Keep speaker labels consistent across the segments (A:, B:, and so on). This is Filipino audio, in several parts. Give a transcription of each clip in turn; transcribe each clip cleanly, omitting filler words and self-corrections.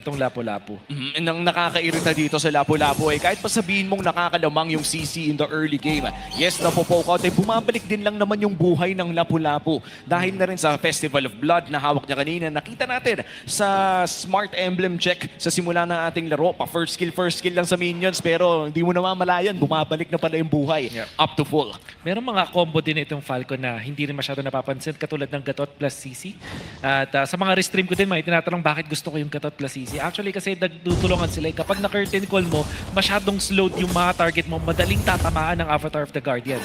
A: itong Lapu-Lapu.
B: Ang nakakairita dito sa Lapu-Lapu ay kahit pa sabihin mong nakakalamang yung CC in the early game. Yes, napopoke out, ay bumabalik din lang naman yung buhay ng Lapu-Lapu. Dahil na rin sa Festival of Blood na hawak niya kanina, nakita natin sa Smart Emblem check sa simula ng ating laro. Pa first skill lang sa minions, pero hindi mo na mamalayan, bumabalik na pala yung buhay up to full.
A: Meron mga combo din itong Falcon na hindi rin masyado napapansin, katulad ng Gatot plus CC. At sa mga restream ko din, may tinatanong bakit gusto ko yung Gatot plus CC. Actually, kasi nagtutulungan sila. Kapag na-curtain call mo, masyadong slowed yung mga target mo, madaling tatamaan ng Avatar of the Guardian.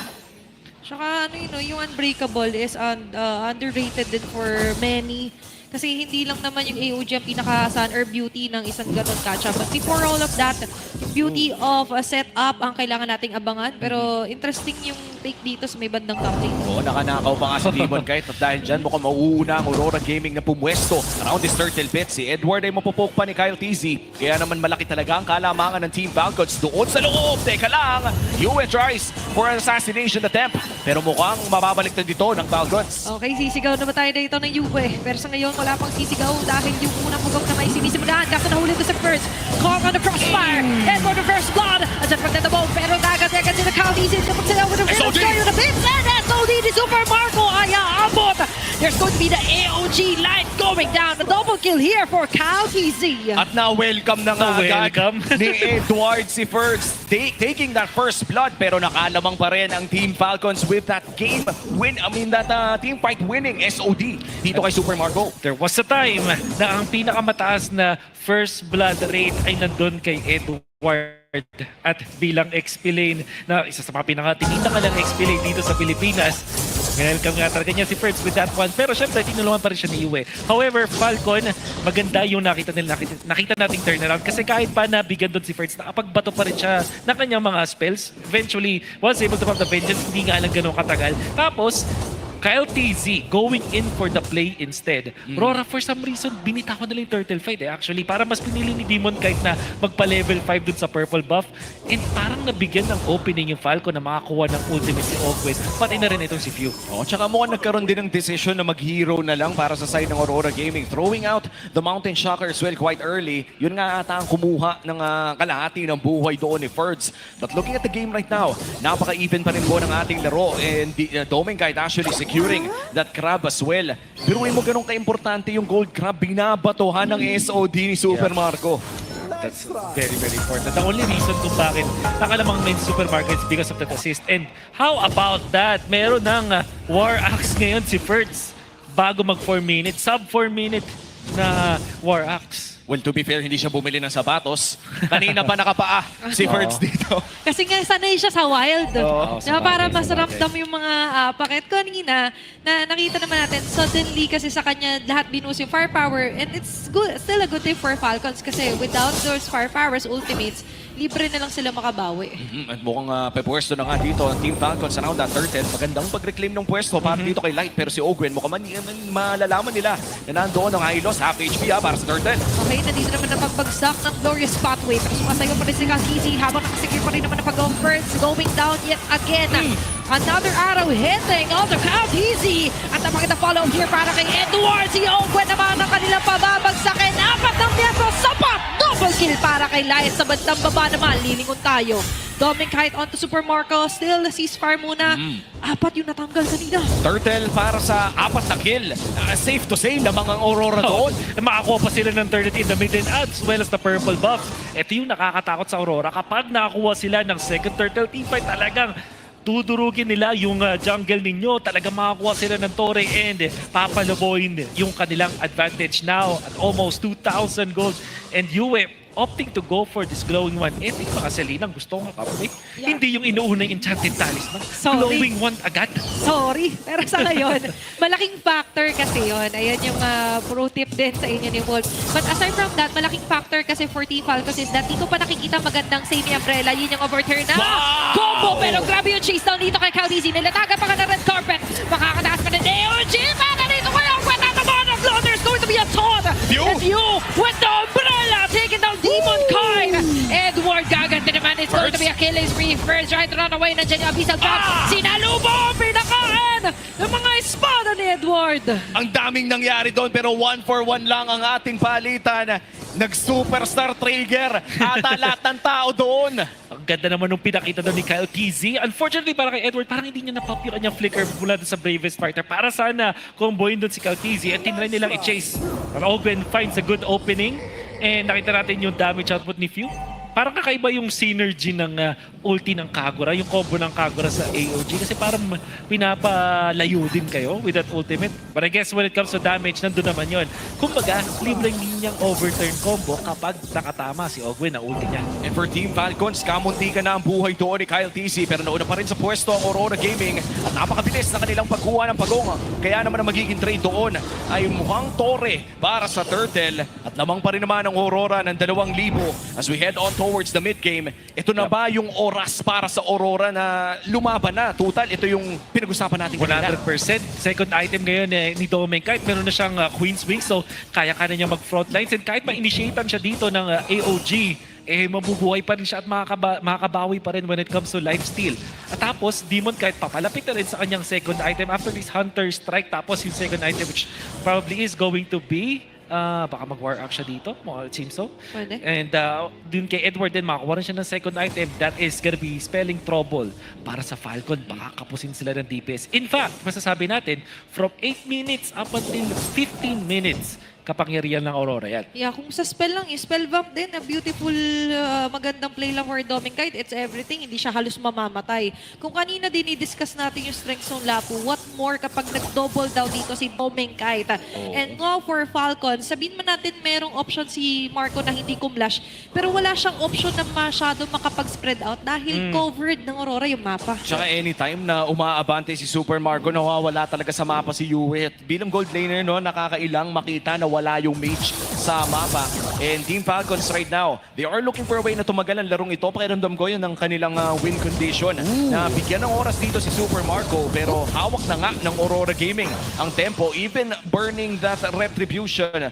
C: Tsaka yung Unbreakable is underrated din for many. Kasi hindi lang naman yung AOG ang pinaka-sun or beauty ng isang ganon catch-up. But before all of that, beauty of a setup ang kailangan nating abangan. Pero interesting yung take dito sa may bandang top lane.
B: Oo, nakanakaw pa nga si Demon Kite at dahil dyan mukhang mauuna ang Aurora Gaming na pumwesto around this turtle pit. Si Edward ay mapopoke pa ni Kyle TZ. Kaya naman malaki talaga ang kalamangan ng Team Falcons doon sa loob. Teka lang, Yue tries for an assassination attempt. Pero mukhang mababalik na dito ng Falcons.
C: Okay, sisigaw na ba tayo dito ng Yue? Pero sa ngayon, wala pang sisigaw dahil yung unang pugong na may sinisimulan. Kaso nahuli ko sa first. Caught on the crossfire. Edward the first blood. At dyan pagtatabong. Pero dagat-dagat sila Kyle TZ. Kapag sila with the first carry the bits. And SOD ni Super Marco ay aabot. There's going to be the AOG light going down. A double kill here for Kyle TZ.
B: At na-welcome na nga agad ni Edward si Fergs taking that first blood, pero nakalamang pa rin ang Team Falcons with that game win. That team fight winning SOD dito kay Super Marco.
A: There was a time na ang pinakamataas na first blood rate ay nandun kay Edward at bilang XP lane na isa sa mga pinakatinitakanang XP lane dito sa Pilipinas. Welcome nga talaga niya si Ferds with that one. Pero syempre, tinulungan pa rin siya ni Yue. However, Falcon, maganda yung nakita nating turnaround. Kasi kahit pa nabigyan doon si Ferds, nakapagbato pa rin siya ng kanyang mga spells. Eventually, was able to have the vengeance. Hindi nga lang ganun katagal. Tapos, Kyle TZ going in for the play instead. Rora, for some reason, binitawan nila yung turtle fight actually. Para mas pinili ni Demon Kite na magpa-level 5 dun sa purple buff. And parang nabigyan ng opening yung Falcon na makakuha ng ultimate si Ogwes. Pati na rin itong si Few.
B: Tsaka mukhang nagkaroon din ng decision na mag-hero na lang para sa side ng Aurora Gaming. Throwing out the Mountain Shocker as well quite early. Yun nga ata ang kumuha ng kalahati ng buhay doon ni Ferds. But looking at the game right now, napaka-even pa rin po ng ating laro. And Demon Kite actually securing that crab as well. Biruin mo ganun ka-importante yung gold crab, binabatohan ng SOD ni Super Marco.
A: That's very, very important. The only reason kung bakit nakalamang main Super Marco is because of that assist. And how about that? Meron ng War Axe ngayon si Ferds bago mag 4 minutes, sub 4 minute na War Axe.
B: Well, to be fair, hindi siya bumili ng sapatos. Kanina pa nakapaa si Ferds dito.
C: Kasi nga sanay siya sa wild. Para mas ramdam yung mga paket. Kanina, na nakita naman natin, suddenly kasi sa kanya lahat binus yung firepower. And it's good, still a good thing for Falcons kasi without those firepowers, ultimates, libre na lang sila makabawi.
B: At mukhang pepwesto na nga dito ang Team Falcons around that turtle. Magandang pag-reclaim ng pwesto para dito kay Light. Pero si Ogwen, mukhang malalaman nila na nandoon ang high loss, half HP para sa turtle.
C: Okay, nandito naman na pagbagsak ng Glorious Pathway. Pero sumasayo pa rin si Kazzy habang nakasecure pa rin naman ang pag-go first. Going down yet again. Another arrow hitting on the Kazzy. At napakita follow here para kay Edward. Si Ogwen naman ang kanilang pababagsakin. 4 ng metro, sapat! Double kill para kay Light. Sa bandang baba naman, lilingon tayo. Dominic Kite onto Super Marco. Still, ceasefire muna. 4 yung natanggal kanina.
B: Turtle para sa 4 na kill. Safe to say, lamang ang Aurora doon.
A: Makakuha pa sila ng 30 in the mid and as well as the purple buff. Ito yung nakakatakot sa Aurora. Kapag nakakuha sila ng second turtle teamfight, talagang tudurugin nila yung jungle ninyo. Talagang makakuha sila ng Torre and papaluboyin yung kanilang advantage now at almost 2,000 gold. And Yue opting to go for this glowing one. Epic pa kasi Linang gusto nga kapit. Hindi yung inuuna yung enchanted talisman. Glowing one agad.
C: Sorry, pero sa ngayon, malaking factor kasi yon. Ayan yung pro tip din sa inyo ni Wolf. But aside from that, malaking factor kasi for Team Falcons is that di ko pa nakikita magandang semi-umbrella. Yun yung overturn na combo. Pero grabe yung chase down dito kay Cowdeezy. Nilataga pa ka ng red carpet. Makakataas pa ng AOG. Para dito kayo ang kwenta of blood. There's going to be a taunt. And you with the umbrella taking down Demon Kite. Edward gaganti naman. It's going to be a killing spree. First trying to run away. Nandiyan yung Abyssal Trap. Sinalubo! Pinakain! ng mga espada ni Edward.
B: Ang daming nangyari doon pero 1-for-1 lang ang ating palitan. Nag-superstar trigger at lahat ng tao doon.
A: Ang ganda naman nung pinakita doon ni Kyle TZ. Unfortunately, para kay Edward, parang hindi niya napop yung kanyang flicker mula doon sa Bravest Fighter. Para sana comboin doon si Kyle TZ at tinry nilang i-chase. Para Ogwen finds a good opening. And nakita natin yung damage output ni Few. Parang kakaiba yung synergy ng ulti ng Kagura, yung combo ng Kagura sa AOG. Kasi parang pinapalayo din kayo with that ultimate. But I guess when it comes to damage, nandun naman yun. Kumbaga, libreng linyang overturn combo kapag nakatama si Ogwen na ulti niya.
B: And for Team Falcons, kamunti ka na ang buhay doon ni Kyle TC pero nauna pa rin sa pwesto ang Aurora Gaming at napakabilis na kanilang pagkuha ng pagong. Kaya naman ang magiging trade doon ay mukhang Torre para sa Turtle at lamang pa rin naman ang Aurora ng 2,000 as we head on towards the mid-game. Ito na ba yung oras para sa Aurora na lumaban na? Total, ito yung pinag-usapan natin kanina.
A: 100%. Second item ngayon ni Domeng. Kahit meron na siyang Queen's Wings, so kaya niya mag-frontlines. And kahit ma-initiatean siya dito ng AOG, mabubuhay pa rin siya at makakabawi pa rin when it comes to lifesteal. At tapos, Demon kahit papalapit na rin sa kanyang second item after this Hunter Strike, tapos yung second item which probably is going to be baka mag-war up siya dito. It seems so.
C: Pwede.
A: And dun kay Edward din, makakuha rin siya ng second item. That is gonna be spelling trouble para sa Falcon. Baka kapusin sila ng DPS. In fact, masasabi natin, from 8 minutes up until 15 minutes, kapangyarihan ng Aurora yan.
C: Yeah, kung sa spell lang, spell vamp din, a beautiful, magandang play lang for Doming Kite. It's everything, hindi siya halos mamamatay. Kung kanina din i-discuss natin yung strengths ng Lapu, what more kapag nag-double down dito si Doming Kite. And now for Falcon, sabihin man natin merong option si Marco na hindi kumlash, pero wala siyang option na masyado makapag-spread out dahil covered ng Aurora yung mapa.
B: Tsaka anytime na umaabante si Super Marco, nawawala talaga sa mapa si Yue. At bilang gold laner, no, nakakailang makita na wala yung mage sa mapa. And Team Falcons right now, they are looking for a way na tumagal ang larong ito. Pakiramdam ko yun ng kanilang win condition. Na bigyan ng oras dito si Super Marco, pero hawak na nga ng Aurora Gaming ang tempo, even burning that retribution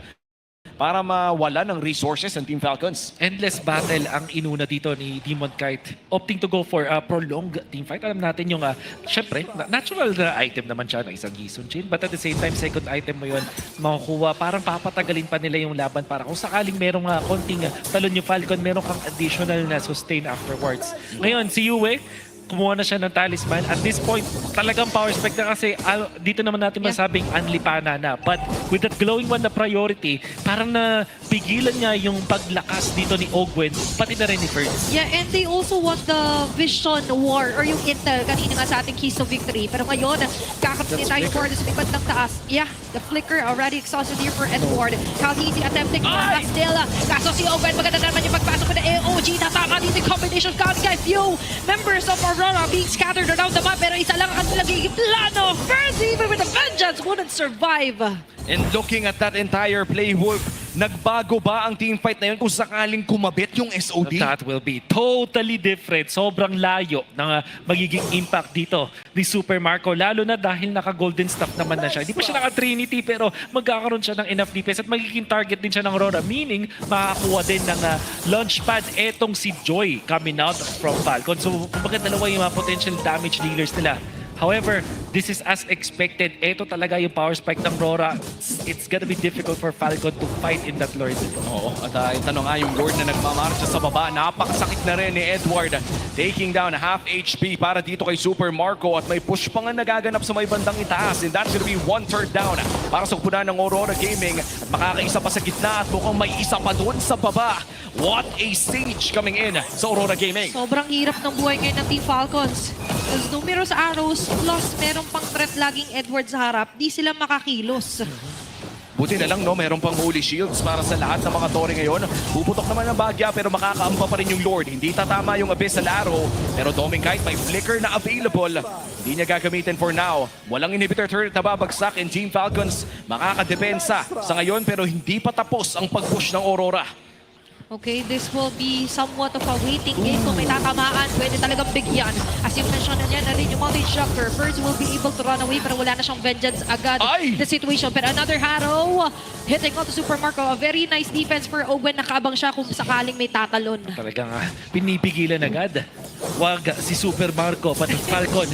B: para mawala ng resources ng Team Falcons.
A: Endless battle ang inuna dito ni Demon Kite. Opting to go for a prolonged team fight. Alam natin yung, syempre, natural na item naman siya ng isang Gisun Chin. But at the same time, second item mo yun, makukuha. Parang papatagalin pa nila yung laban para kung sakaling merong konting talon yung Falcon, meron kang additional na sustain afterwards. Ngayon, si Yue, kumuha na siya ng talisman. At this point, talagang power spec na kasi dito naman natin masabing anlipana na. But with that glowing one na priority, parang napigilan niya yung paglakas dito ni Ogwen, pati na rin ni Ferds.
C: Yeah, and they also want the vision war or yung intel kanina nga sa ating keys to victory. Pero ngayon, kakapitin tayo for this may bandang taas. Yeah, the flicker already exhausted here for Edward. Calhisi attempting to still. Kaso si Ogwen, maganda naman yung pagpasok ko na AOG. Natama dito yung combination count, guys. Few members of Aurora being scattered around the map, pero isa lang ang nagiging plano. First, even with the vengeance, wouldn't survive.
B: And looking at that entire play, Wolf, nagbago ba ang team fight na yun kung sakaling kumabit yung SOD?
A: That will be totally different. Sobrang layo ng magiging impact dito ni Super Marco. Lalo na dahil naka-golden staff naman na siya. Hindi pa siya naka-Trinity pero magkakaroon siya ng enough DPS at magiging target din siya ng Aurora. Meaning, makakuha din ng launchpad etong si Joy coming out from Falcon. So, kumbaga dalawa yung mga potential damage dealers nila. However, this is as expected. Ito talaga yung power spike ng Aurora. It's gonna be difficult for Falcon to fight in that Lord.
B: Oo, at ito na nga yung Lord na nagmamarcha sa baba. Napakasakit na rin ni Edward. Taking down half HP para dito kay Super Marco at may push pa nga nagaganap sa may bandang itaas. And that's gonna be 1/3 down para sa kupunan ng Aurora Gaming. At makakaisa pa sa gitna at mukhang may isa pa doon sa baba. What a stage coming in sa Aurora Gaming.
C: Sobrang hirap ng buhay ngayon ng Team Falcons. As numerous arrows, plus meron pang threat laging Edward sa harap, di sila makakilos.
B: Buti na lang, no, meron pang holy shields para sa lahat ng mga Tore ngayon. Puputok naman ng bagya pero makakaampa pa rin yung Lord. Hindi tatama yung Abyssal Arrow. Pero Doming Kite may flicker na available. Hindi niya gagamitin for now. Walang inhibitor turret na babagsak and Team Falcons makakadepensa sa ngayon pero hindi pa tapos ang pag-push ng Aurora.
C: Okay, this will be somewhat of a waiting game. Kung may tatamaan, pwede talagang bigyan. As you mentioned na yan, narin yung multi-shocker. First will be able to run away pero wala na siyang vengeance agad. The situation. Pero another arrow hitting on to Super Marco. A very nice defense for Owen. Nakaabang siya kung sakaling may tatalon.
A: Talagang pinipigilan agad. Wag si Super Marco pati Falcon.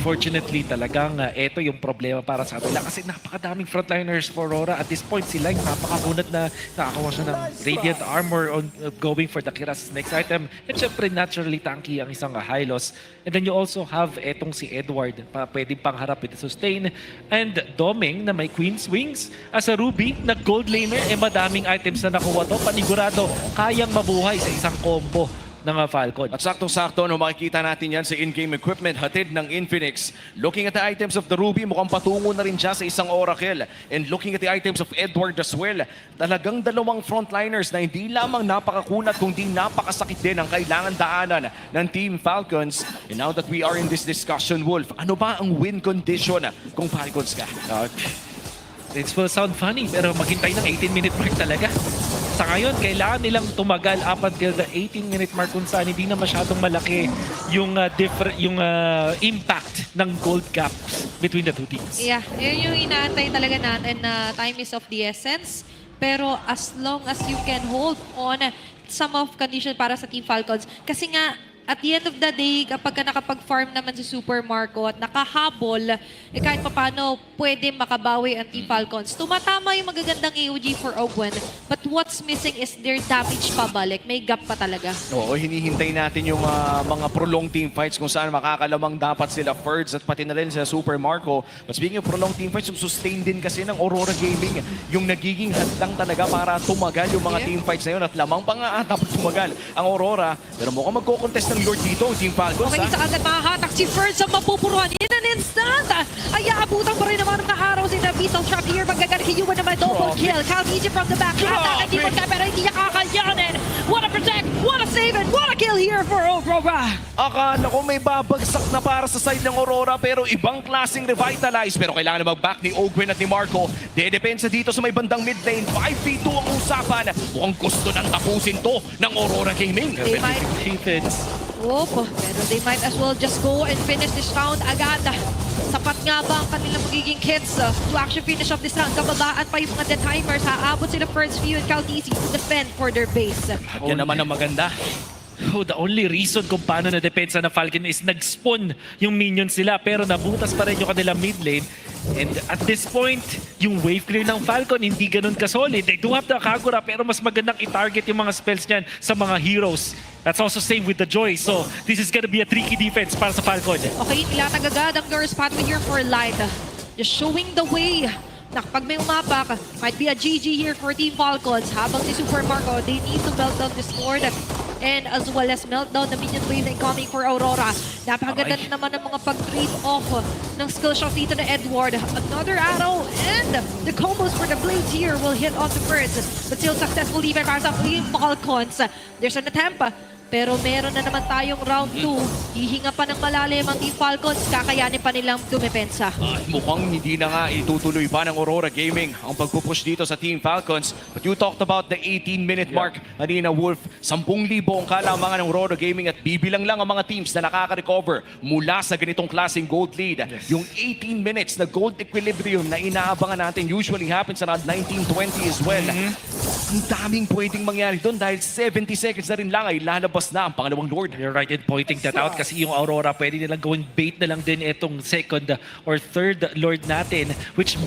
A: unfortunately talagang ito yung problema para sa kanila kasi napakadaming frontliners for Aurora. At this point, sila yung napakakunat na nakakuha siya ng Radiant Armor on going for the Kira's next item. At syempre, naturally, tanky ang isang Hylos. And then you also have etong si Edward, pwedeng pangharap with the sustain. And Doming na may Queen's Wings. As a Ruby na gold laner, madaming items na nakuha to. Panigurado, kayang mabuhay sa isang combo ng Falcon.
B: At saktong-sakto, no, makikita natin yan sa in-game equipment hatid ng Infinix. Looking at the items of the Ruby, mukhang patungo na rin siya sa isang Oracle. And looking at the items of Edward as well, talagang dalawang frontliners na hindi lamang napakakunat kundi napakasakit din ang kailangan daanan ng Team Falcons. And now that we are in this discussion, Wolf, ano ba ang win condition kung Falcons ka?
A: It will sound funny pero maghintay ng 18-minute mark talaga. Sa ngayon, kailangan nilang tumagal up until the 18-minute mark kung saan hindi na masyadong malaki yung, impact ng gold gaps between the two teams.
C: Yeah, yun yung inaantay talaga natin na time is of the essence. Pero as long as you can hold on some of condition para sa Team Falcons. Kasi nga, at the end of the day, kapag ka nakapag-farm naman si Super Marco at nakahabol, kahit papano pwede makabawi ang Team Falcons. Tumatama yung magagandang AOG for Ogwen, but what's missing is their damage pabalik. May gap pa talaga.
B: Oo, hinihintay natin yung mga prolonged team fights kung saan makakalamang dapat sila Ferds at pati na rin sila Super Marco. But speaking of prolonged team fights, yung sustain din kasi ng Aurora Gaming, yung nagiging hadlang talaga para tumagal yung mga team fights na yun at lamang pa nga dapat tumagal ang Aurora. Pero mukhang magko-contest ng Lord dito, Team Falcons.
C: Okay, isa agad mahahatak si Ferds sa mapupuruan. In an instant, ay aabutan pa rin naman ng araw si Beetle Trap here. Magagalikiwan naman double kill. Calvisi from the back. Hatak at di magka pero hindi niya kakayanin. Wanna protect, wanna save it, wanna kill here for Aurora.
B: Akala ko may babagsak na para sa side ng Aurora pero ibang klaseng revitalize. Pero kailangan na mag-back ni Ogwen at ni Marco. Dedepensa dito sa may bandang mid lane. 5v2 ang usapan. Mukhang gusto nang tapusin to ng Aurora Gaming.
C: They might... Opo, pero they might as well just go and finish this round agad. Sapat nga ba ang kanilang magiging hits to actually finish off this round? Kababaan pa yung mga dead timers. Haabot sila First View and Caltisi to defend for their base.
B: Yan naman ang maganda.
A: Oh, the only reason kung paano na depensa ng Falcon is nag-spawn yung minions sila pero nabutas pa rin yung kanilang mid lane. And at this point, yung wave clear ng Falcon hindi ganun ka-solid. They do have the Kagura pero mas magandang i-target yung mga spells niyan sa mga heroes. That's also same with the Joy. So this is gonna be a tricky defense para sa Falcon.
C: Okay, ilatag agad ang Nurse pathway here for Light. Just showing the way. Pag may umapak, might be a GG here for Team Falcons. Habang si Super Marco, they need to melt down this Lord and as well as melt down the minion wave na incoming for Aurora. Napakaganda naman ng mga pag-trade off ng skill shot dito na Edward. Another arrow and the combos for the blades here will hit on the first. But still successful even para sa Team Falcons. There's an attempt. Pero meron na naman tayong round 2. Hihinga pa ng malalim ang Team Falcons. Kakayanin pa nilang dumepensa.
B: Mukhang hindi na nga itutuloy pa ng Aurora Gaming ang pagpupush dito sa Team Falcons. But you talked about the 18-minute mark. Kanina, Wolf, 10,000 ang kalamangan ng Aurora Gaming at bibilang lang ang mga teams na nakaka-recover mula sa ganitong klaseng gold lead. Yung 18 minutes na gold equilibrium na inaabangan natin usually happens around 19:20 as well. Ang daming pwedeng mangyari doon dahil 70 seconds na rin lang ay lalabas na ang pangalawang Lord.
A: You're right in pointing that out kasi yung Aurora pwede nilang gawing bait na lang din itong second or third Lord natin, which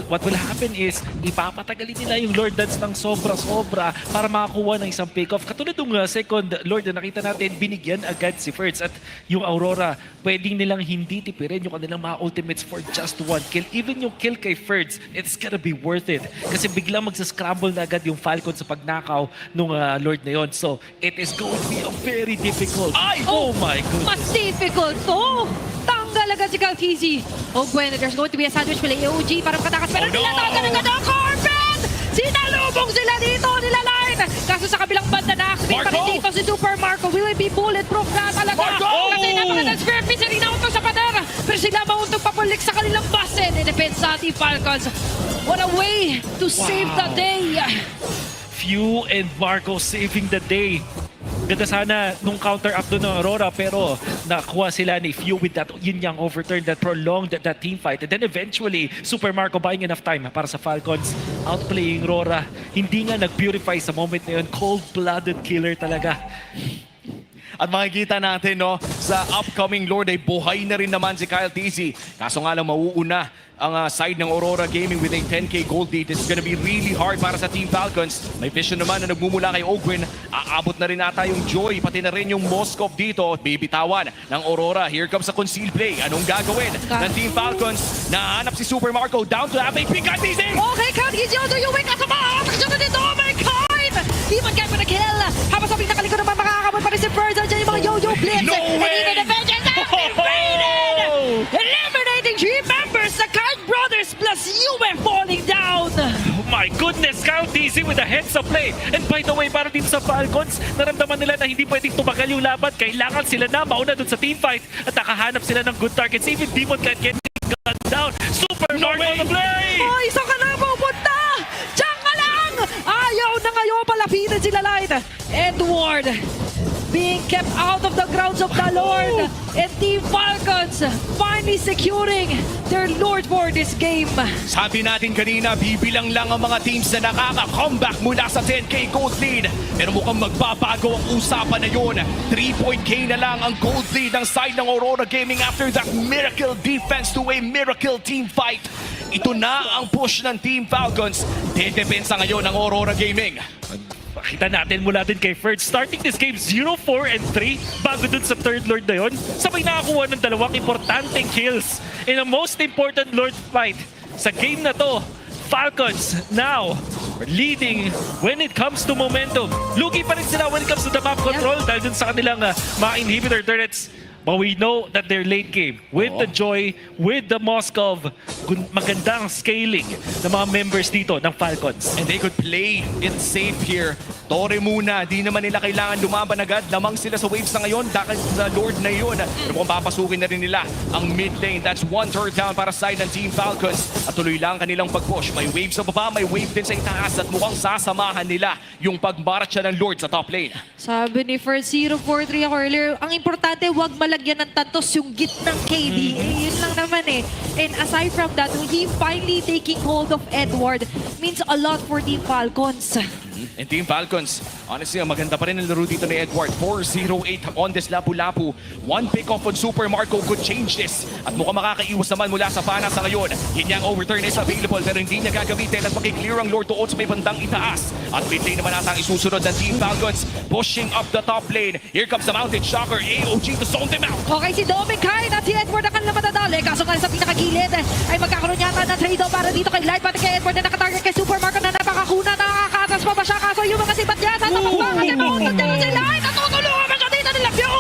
A: what will happen is ipapatagalin nila yung Lord dance ng sobra-sobra para makakuha ng isang pick-off. Katulad ng second Lord na nakita natin, binigyan agad si Ferds at yung Aurora pwedeng nilang hindi tipirin yung kanilang mga ultimates for just one kill. Even yung kill kay Ferds, it's gonna be worth it kasi biglang magsascramble na agad yung Falcon sa pagnakaw ng Lord na yon. So it is going to be a very difficult. Oh my goodness.
C: Mas difficult to. Tanggal agad si Caltisi. Oh, bueno, there's going to be a sandwich pala AOG para makatakas. Pero nilatagan agad ang Corbin! Sinalubong sila dito, nila Line. Kaso sa kabilang banda na-activate pa rin dito si Super Marco. Will it be bulletproof na talaga? Kasi napakagandang spear piece na rinauntong sa pader. Pero sila mauntong papulik sa kanilang base. Nidepensa si Falcons. What a way to save the day.
A: Few and Marco saving the day. Ganda sana nung counter-up doon ng Aurora pero nakuha sila ni Few with that yun yung overturn that prolonged that team fight. And then eventually, Super Marco buying enough time para sa Falcons. Outplaying Aurora. Hindi nga nag-purify sa moment na yun. Cold-blooded killer talaga.
B: At makikita natin, no, sa upcoming Lord ay buhay na rin naman si Kyle TC. Kaso nga lang mauuna ang side ng Aurora Gaming with a 10k gold lead. This is gonna be really hard para sa Team Falcons. May vision naman na nagmumula kay Ogwin. Aabot na rin ata yung Joy, pati na rin yung Moskov dito. Bibitawan ng Aurora. Here comes a concealed play. Anong gagawin ng Team Falcons? Nahanap si Super Marco down to have a pick at TC.
C: Okay, Kat, he's yellow. You wake up sa mga action na dito. Oh my God! Demon Guy for the kill. Habang sa pinakalikod naman makakabot pa rin si Birds. Diyan yung mga yo-yo blitz.
B: No
C: And
B: way!
C: even the vengeance has been raided. Eliminating 3 members. The Kite Brothers plus Yue falling down.
A: Oh my goodness, Kyle TC with a heads up play. And by the way, para din sa Falcons, naramdaman nila na hindi pwedeng tumagal yung laban. Kailangan sila na mauna dun sa team fight at nakahanap sila ng good targets. Even Demon can't get gunned down. Super Marco on the play!
C: Oh, isa ka na pupunta. Diyan ka lang. Ayaw na ngayon palapitin sila Light. Edward being kept out of the grounds of the Lord. And Team Falcons finally securing their Lord for this game.
B: Sabi natin kanina, bibilang lang ang mga teams na nakaka-comeback mula sa 10k gold lead. Pero mukhang magbabago ang usapan na yun. 3-point-K na lang ang gold lead ng side ng Aurora Gaming after that miracle defense to a miracle team fight. Ito na ang push ng Team Falcons. Dedepensa ngayon ng Aurora Gaming.
A: Pakita natin mula din kay Ferd. Starting this game 0-4-3 bago dun sa third Lord na yun. Sabay nakakuha ng dalawang importanteng kills in a most important Lord fight. Sa game na to, Falcons now leading when it comes to momentum. Lugi pa rin sila when it comes to the map control dahil dun sa kanilang mga inhibitor turrets. But we know that their late game, with the Joy, with the Moskov, magandang scaling ng mga members dito ng Falcons.
B: And they could play it safe here. Tore muna, di naman nila kailangan lumaban agad. Lamang sila sa waves na ngayon dahil sa Lord na yun. Pero kung papasukin na rin nila ang mid lane, that's 1/3 down para side ng Team Falcons. At tuloy lang kanilang pag-push. May wave sa baba, may wave din sa itaas at mukhang sasamahan nila yung pagmaratsa ng Lord sa top lane.
C: Sabi ni First 0-4-3 ako earlier, ang importante wag malagyan ng tantos yung gitnang KD. Yun lang naman eh. And aside from that, he finally taking hold of Edward means a lot for Team Falcons.
B: And Team Falcons, honestly, maganda pa rin ang laro dito ni Edward. 4-0-8 on this Lapu-Lapu. One pick-off on Super Marco could change this. At mukhang makakaiwas naman mula sa pana sa ngayon. Hinyang overturn is available pero hindi niya gagamitin at makiklear ang Lord doon sa may bandang itaas. At mid lane naman ata ang isusunod ng Team Falcons. Pushing up the top lane. Here comes the Mountain Shocker. AOG to zone them out.
C: Okay, si Dominic Kine at si Edward na kanila matadali. Kaso nga sa pinakagilid ay magkakaroon yata ng trade-off para dito kay Light. Pati kay Edward na nakatarget kay Super Marco na napakakuna. Nakakatas pa ba siya? Kaso yung mga sibat niya. Tatapos ba? Kasi maunod niya si Light. At tutulungan ba siya dito nila Pyo?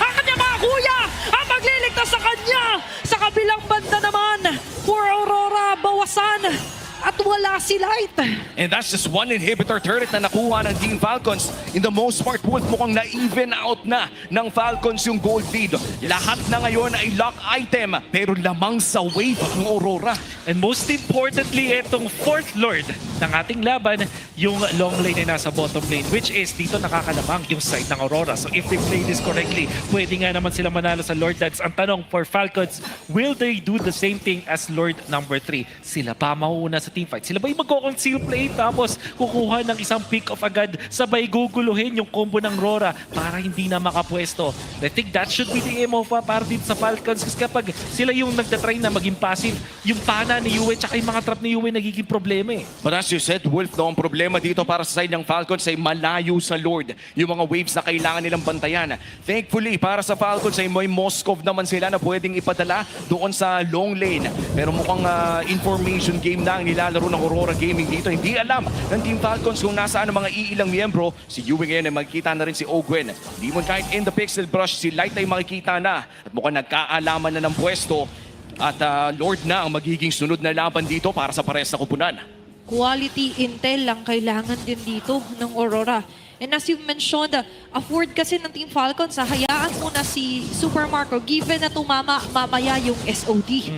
C: Ang kanyang mga kuya ang magliligtas sa kanya. Sa kabilang banda naman, for Aurora, bawasan. At wala si Light.
B: And that's just one inhibitor turret na nakuha ng Team Falcons. In the most part, Wolf, mukhang na-even out na ng Falcons yung gold lead. Lahat na ngayon ay lock item, pero lamang sa wave ng Aurora.
A: And most importantly, itong fourth Lord ng ating laban, yung long lane ay nasa bottom lane, which is dito nakakalamang yung side ng Aurora. So if they play this correctly, pwede nga naman sila manalo sa Lord. That's ang tanong for Falcons, will they do the same thing as Lord number 3? Sila pa mauuna sa team fight. Sila ba yung magko-conceal play tapos kukuha ng isang pick-off agad, sabay guguluhin yung combo ng Rora para hindi na makapwesto? I think that should be the MO para dito sa Falcons kasi kapag sila yung nagtatry na maging passive, yung pana ni Yue tsaka yung mga trap ni Yue nagiging problema eh.
B: But as you said, Wolf, no, ang problema dito para sa side ng Falcons ay malayo sa Lord. Yung mga waves na kailangan nilang bantayan. Thankfully, para sa Falcons ay may Moskov naman sila na pwedeng ipadala doon sa long lane. Pero mukhang information game na ang nilalaro ng Aurora Gaming dito. Hindi alam ng Team Falcons kung nasaan ang mga iilang miyembro. Si Yue ngayon ay makikita na rin si Ogwen. Di mo kahit in the pixel brush, si Light ay makikita na. At mukhang nagkaalaman na ng pwesto. At Lord na ang magiging sunod na laban dito para sa parehas na kupunan.
C: Quality intel lang kailangan din dito ng Aurora. And as you mentioned, afford kasi ng Team Falcons, hayaan muna si Super Marco given na tumama mamaya yung SOD.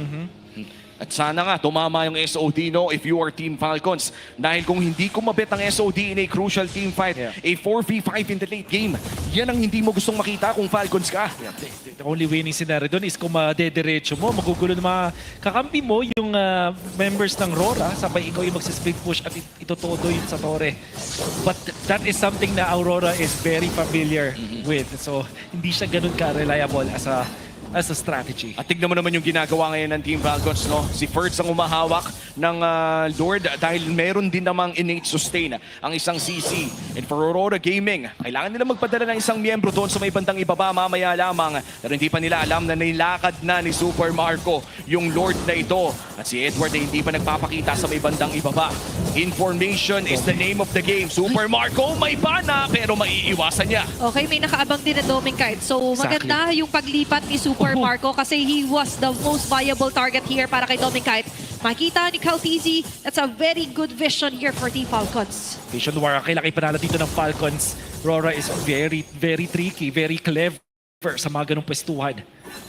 B: At sana nga tumama yung SOD no if you are Team Falcons. Dahil kung hindi kumabit ang SOD in a crucial team fight, a 4v5 in the late game, yan ang hindi mo gustong makita kung Falcons ka.
A: The only winning scenario doon is kung madediretso mo, magugulo ng mga kakampi mo, yung members ng Rora, sabay ikaw yung magsisplit push at itutodo yun sa Torre. But that is something na Aurora is very familiar with. So, hindi siya ganun ka-reliable as a strategy.
B: At tignan mo naman yung ginagawa ngayon ng Team Falcons, no? Si Ferds ang umahawak ng Lord dahil meron din namang innate sustain ang isang CC. And for Aurora Gaming, kailangan nila magpadala ng isang miyembro doon sa may bandang ibaba mamaya lamang. Pero hindi pa nila alam na nilakad na ni Super Marco yung Lord na ito. At si Edward ay hindi pa nagpapakita sa may bandang ibaba. Information is the name of the game. Super Marco may bana pero maiiwasan niya.
C: Okay, may nakaabang din na Domingkite. So maganda yung paglipat ni Super Marco kasi he was the most viable target here para kay Domingkite. Makita ni Caltizi, that's a very good vision here for Team Falcons.
A: Vision War, kailangan ipanalo dito ng Falcons. Rora is very, very tricky, very clever sa mga ganong pwestuhan.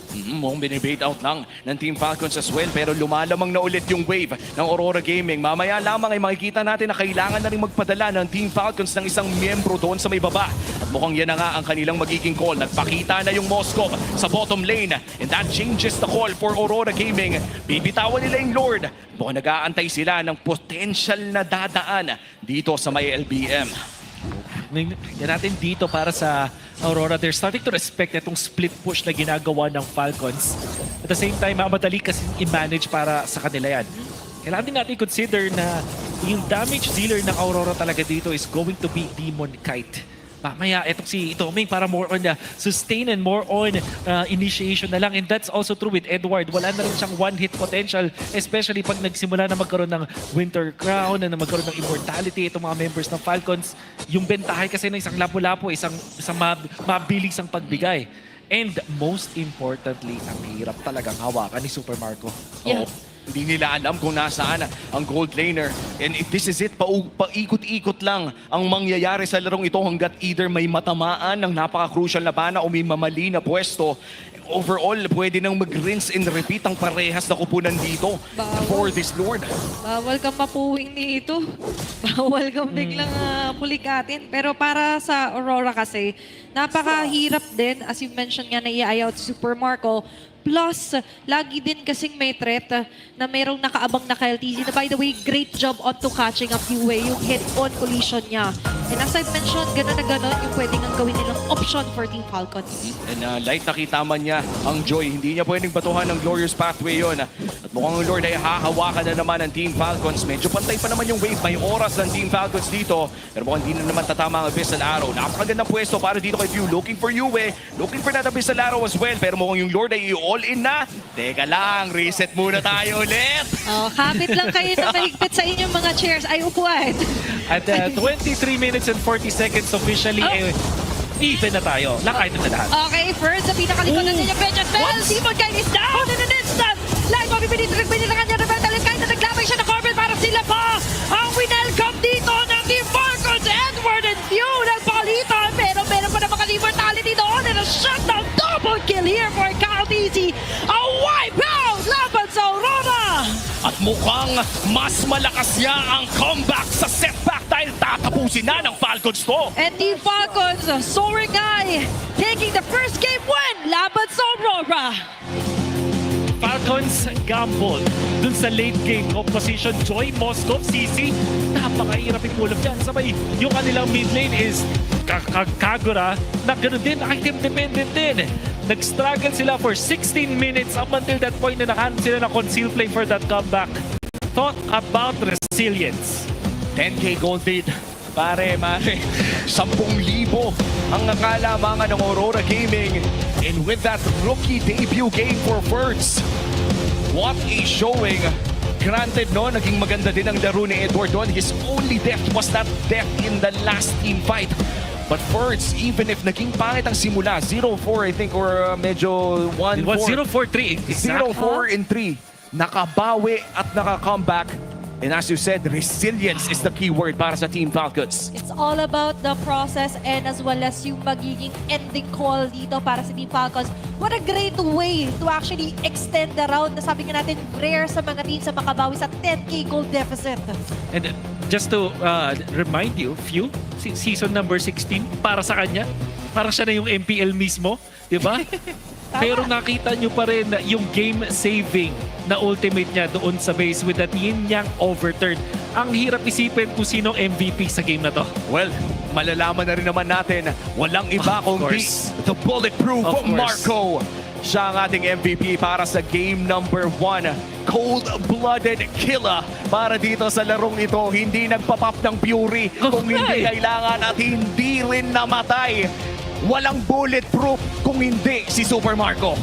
B: Mukhang binibait out lang ng Team Falcons as well pero lumalamang na ulit yung wave ng Aurora Gaming. Mamaya lamang ay makikita natin na kailangan na rin magpadala ng Team Falcons ng isang miyembro doon sa may baba. At mukhang yan na nga ang kanilang magiging call. Nagpakita na yung Moscow sa bottom lane and that changes the call for Aurora Gaming. Bibitawan nila yung Lord. Mukhang nag-aantay sila ng potential na dadaan dito sa may LBM.
A: Yan natin dito para sa Aurora. They're starting to respect itong split push na ginagawa ng Falcons. At the same time, madali kasi i-manage para sa kanila yan. Kailangan din natin consider na yung damage dealer ng Aurora talaga dito is going to be Demon Kite. Mamaya, etong si Toming para more on sustain and more on initiation na lang. And that's also true with Edward. Wala na rin siyang one-hit potential, especially pag nagsimula na magkaroon ng Winter Crown, na magkaroon ng Immortality itong mga members ng Falcons. Yung bentahe kasi ng isang lapu-lapu, isang mabilis ang pagbigay. And most importantly, ang hirap talagang hawakan ni Super Marco.
C: Yeah.
B: Hindi nila alam kung nasaan ang gold laner. And if this is it, paikot-ikot lang ang mangyayari sa larong ito hanggat either may matamaan ng napaka-crucial na bana o may mamali na pwesto. Overall, pwede nang mag-rinse and repeat ang parehas na kupunan dito for this Lord.
C: Bawal kang mapuwing nito. Bawal kang biglang pulikatin. Pero para sa Aurora kasi, napakahirap din, as you mentioned nga na i-ayaw si Super Marco. Plus, lagi din kasing may threat na merong nakaabang na KLTZ na by the way, great job onto catching up Yue, yung head-on collision niya. And as I've mentioned, gano'n na gano'n yung pwedeng ang gawin nilang option for Team Falcons.
B: And light nakita man niya ang Joy. Hindi niya pwedeng batuhan ng Glorious Pathway yon. At mukhang ang Lord ay hahawakan na naman ng Team Falcons. Medyo pantay pa naman yung wave. May oras ng Team Falcons dito. Pero mukhang hindi na naman tatama ang Abyssal Arrow. Napakagandang pwesto para dito kay Few. Looking for Yue. Looking for that Abyssal Arrow as well. Pero mukhang yung Lord ay all-in na. Teka lang, reset muna tayo ulit.
C: Oh, kapit lang kayo na mahigpit sa inyong mga chairs. Ay, upuan.
A: At 23 minutes and 40 seconds officially, even na tayo. Lakay na lahat.
C: Okay, first, sa pinakalikod ng inyong bench as well. Demon Guy is down in an instant. Live mabibinit sa kanya na Bertalin kahit na naglamay siya na cover para sila pa. Ang winelcome dito ng Team Falcons, Edward and Few nagpakalitan. Pero meron pa na mga immortality doon and a shutdown double kill here for Caltizi. A wipeout laban sa Aurora.
B: At mukhang mas malakas niya ang comeback sa setback dahil tatapusin na ng Falcons to.
C: And Team Falcons, Soaring Guy, taking the first game win laban sa Aurora.
A: Falcons gamble dun sa late game composition. Joy, Moscow, CC, napakahirap ipulap yan. Sabay, yung kanilang mid lane is Kagura na ganoon din, item dependent din. Nag-struggle sila for 16 minutes up until that point na nakahanap sila ng conceal play for that comeback. Thought about resilience.
B: 10K gold lead. Mare, 10,000 ang nakalamangan ng Aurora Gaming. And with that rookie debut game for Ferds, what a showing. Granted, no, naging maganda din ang laro ni Edward doon. His only death was that death in the last team fight. But Ferds, even if naging pangit ang simula, 0-4 I think or medyo 1-4.
A: 0-4-3.
B: 0-4 in 3. Nakabawi at naka-comeback. And as you said, resilience is the key word para sa Team Falcons.
C: It's all about the process and as well as yung magiging ending call dito para sa Team Falcons. What a great way to actually extend the round na sabi nga natin rare sa mga teams sa makabawi sa 10K goal deficit.
A: And just to remind you, season number 16, para sa kanya, para siya na yung MPL mismo, di ba? Pero nakita nyo pa rin yung game-saving na ultimate niya doon sa base with that yin-yang overturn. Ang hirap isipin kung sinong MVP sa game na to.
B: Well, malalaman na rin naman natin, walang iba kundi the bulletproof
A: Of course.
B: Marco. Siya ang ating MVP para sa game number 1. Cold-blooded killer para dito sa larong ito. Hindi nagpapap ng fury kung hindi kailangan at hindi rin namatay. Walang bulletproof kung hindi si Super Marco.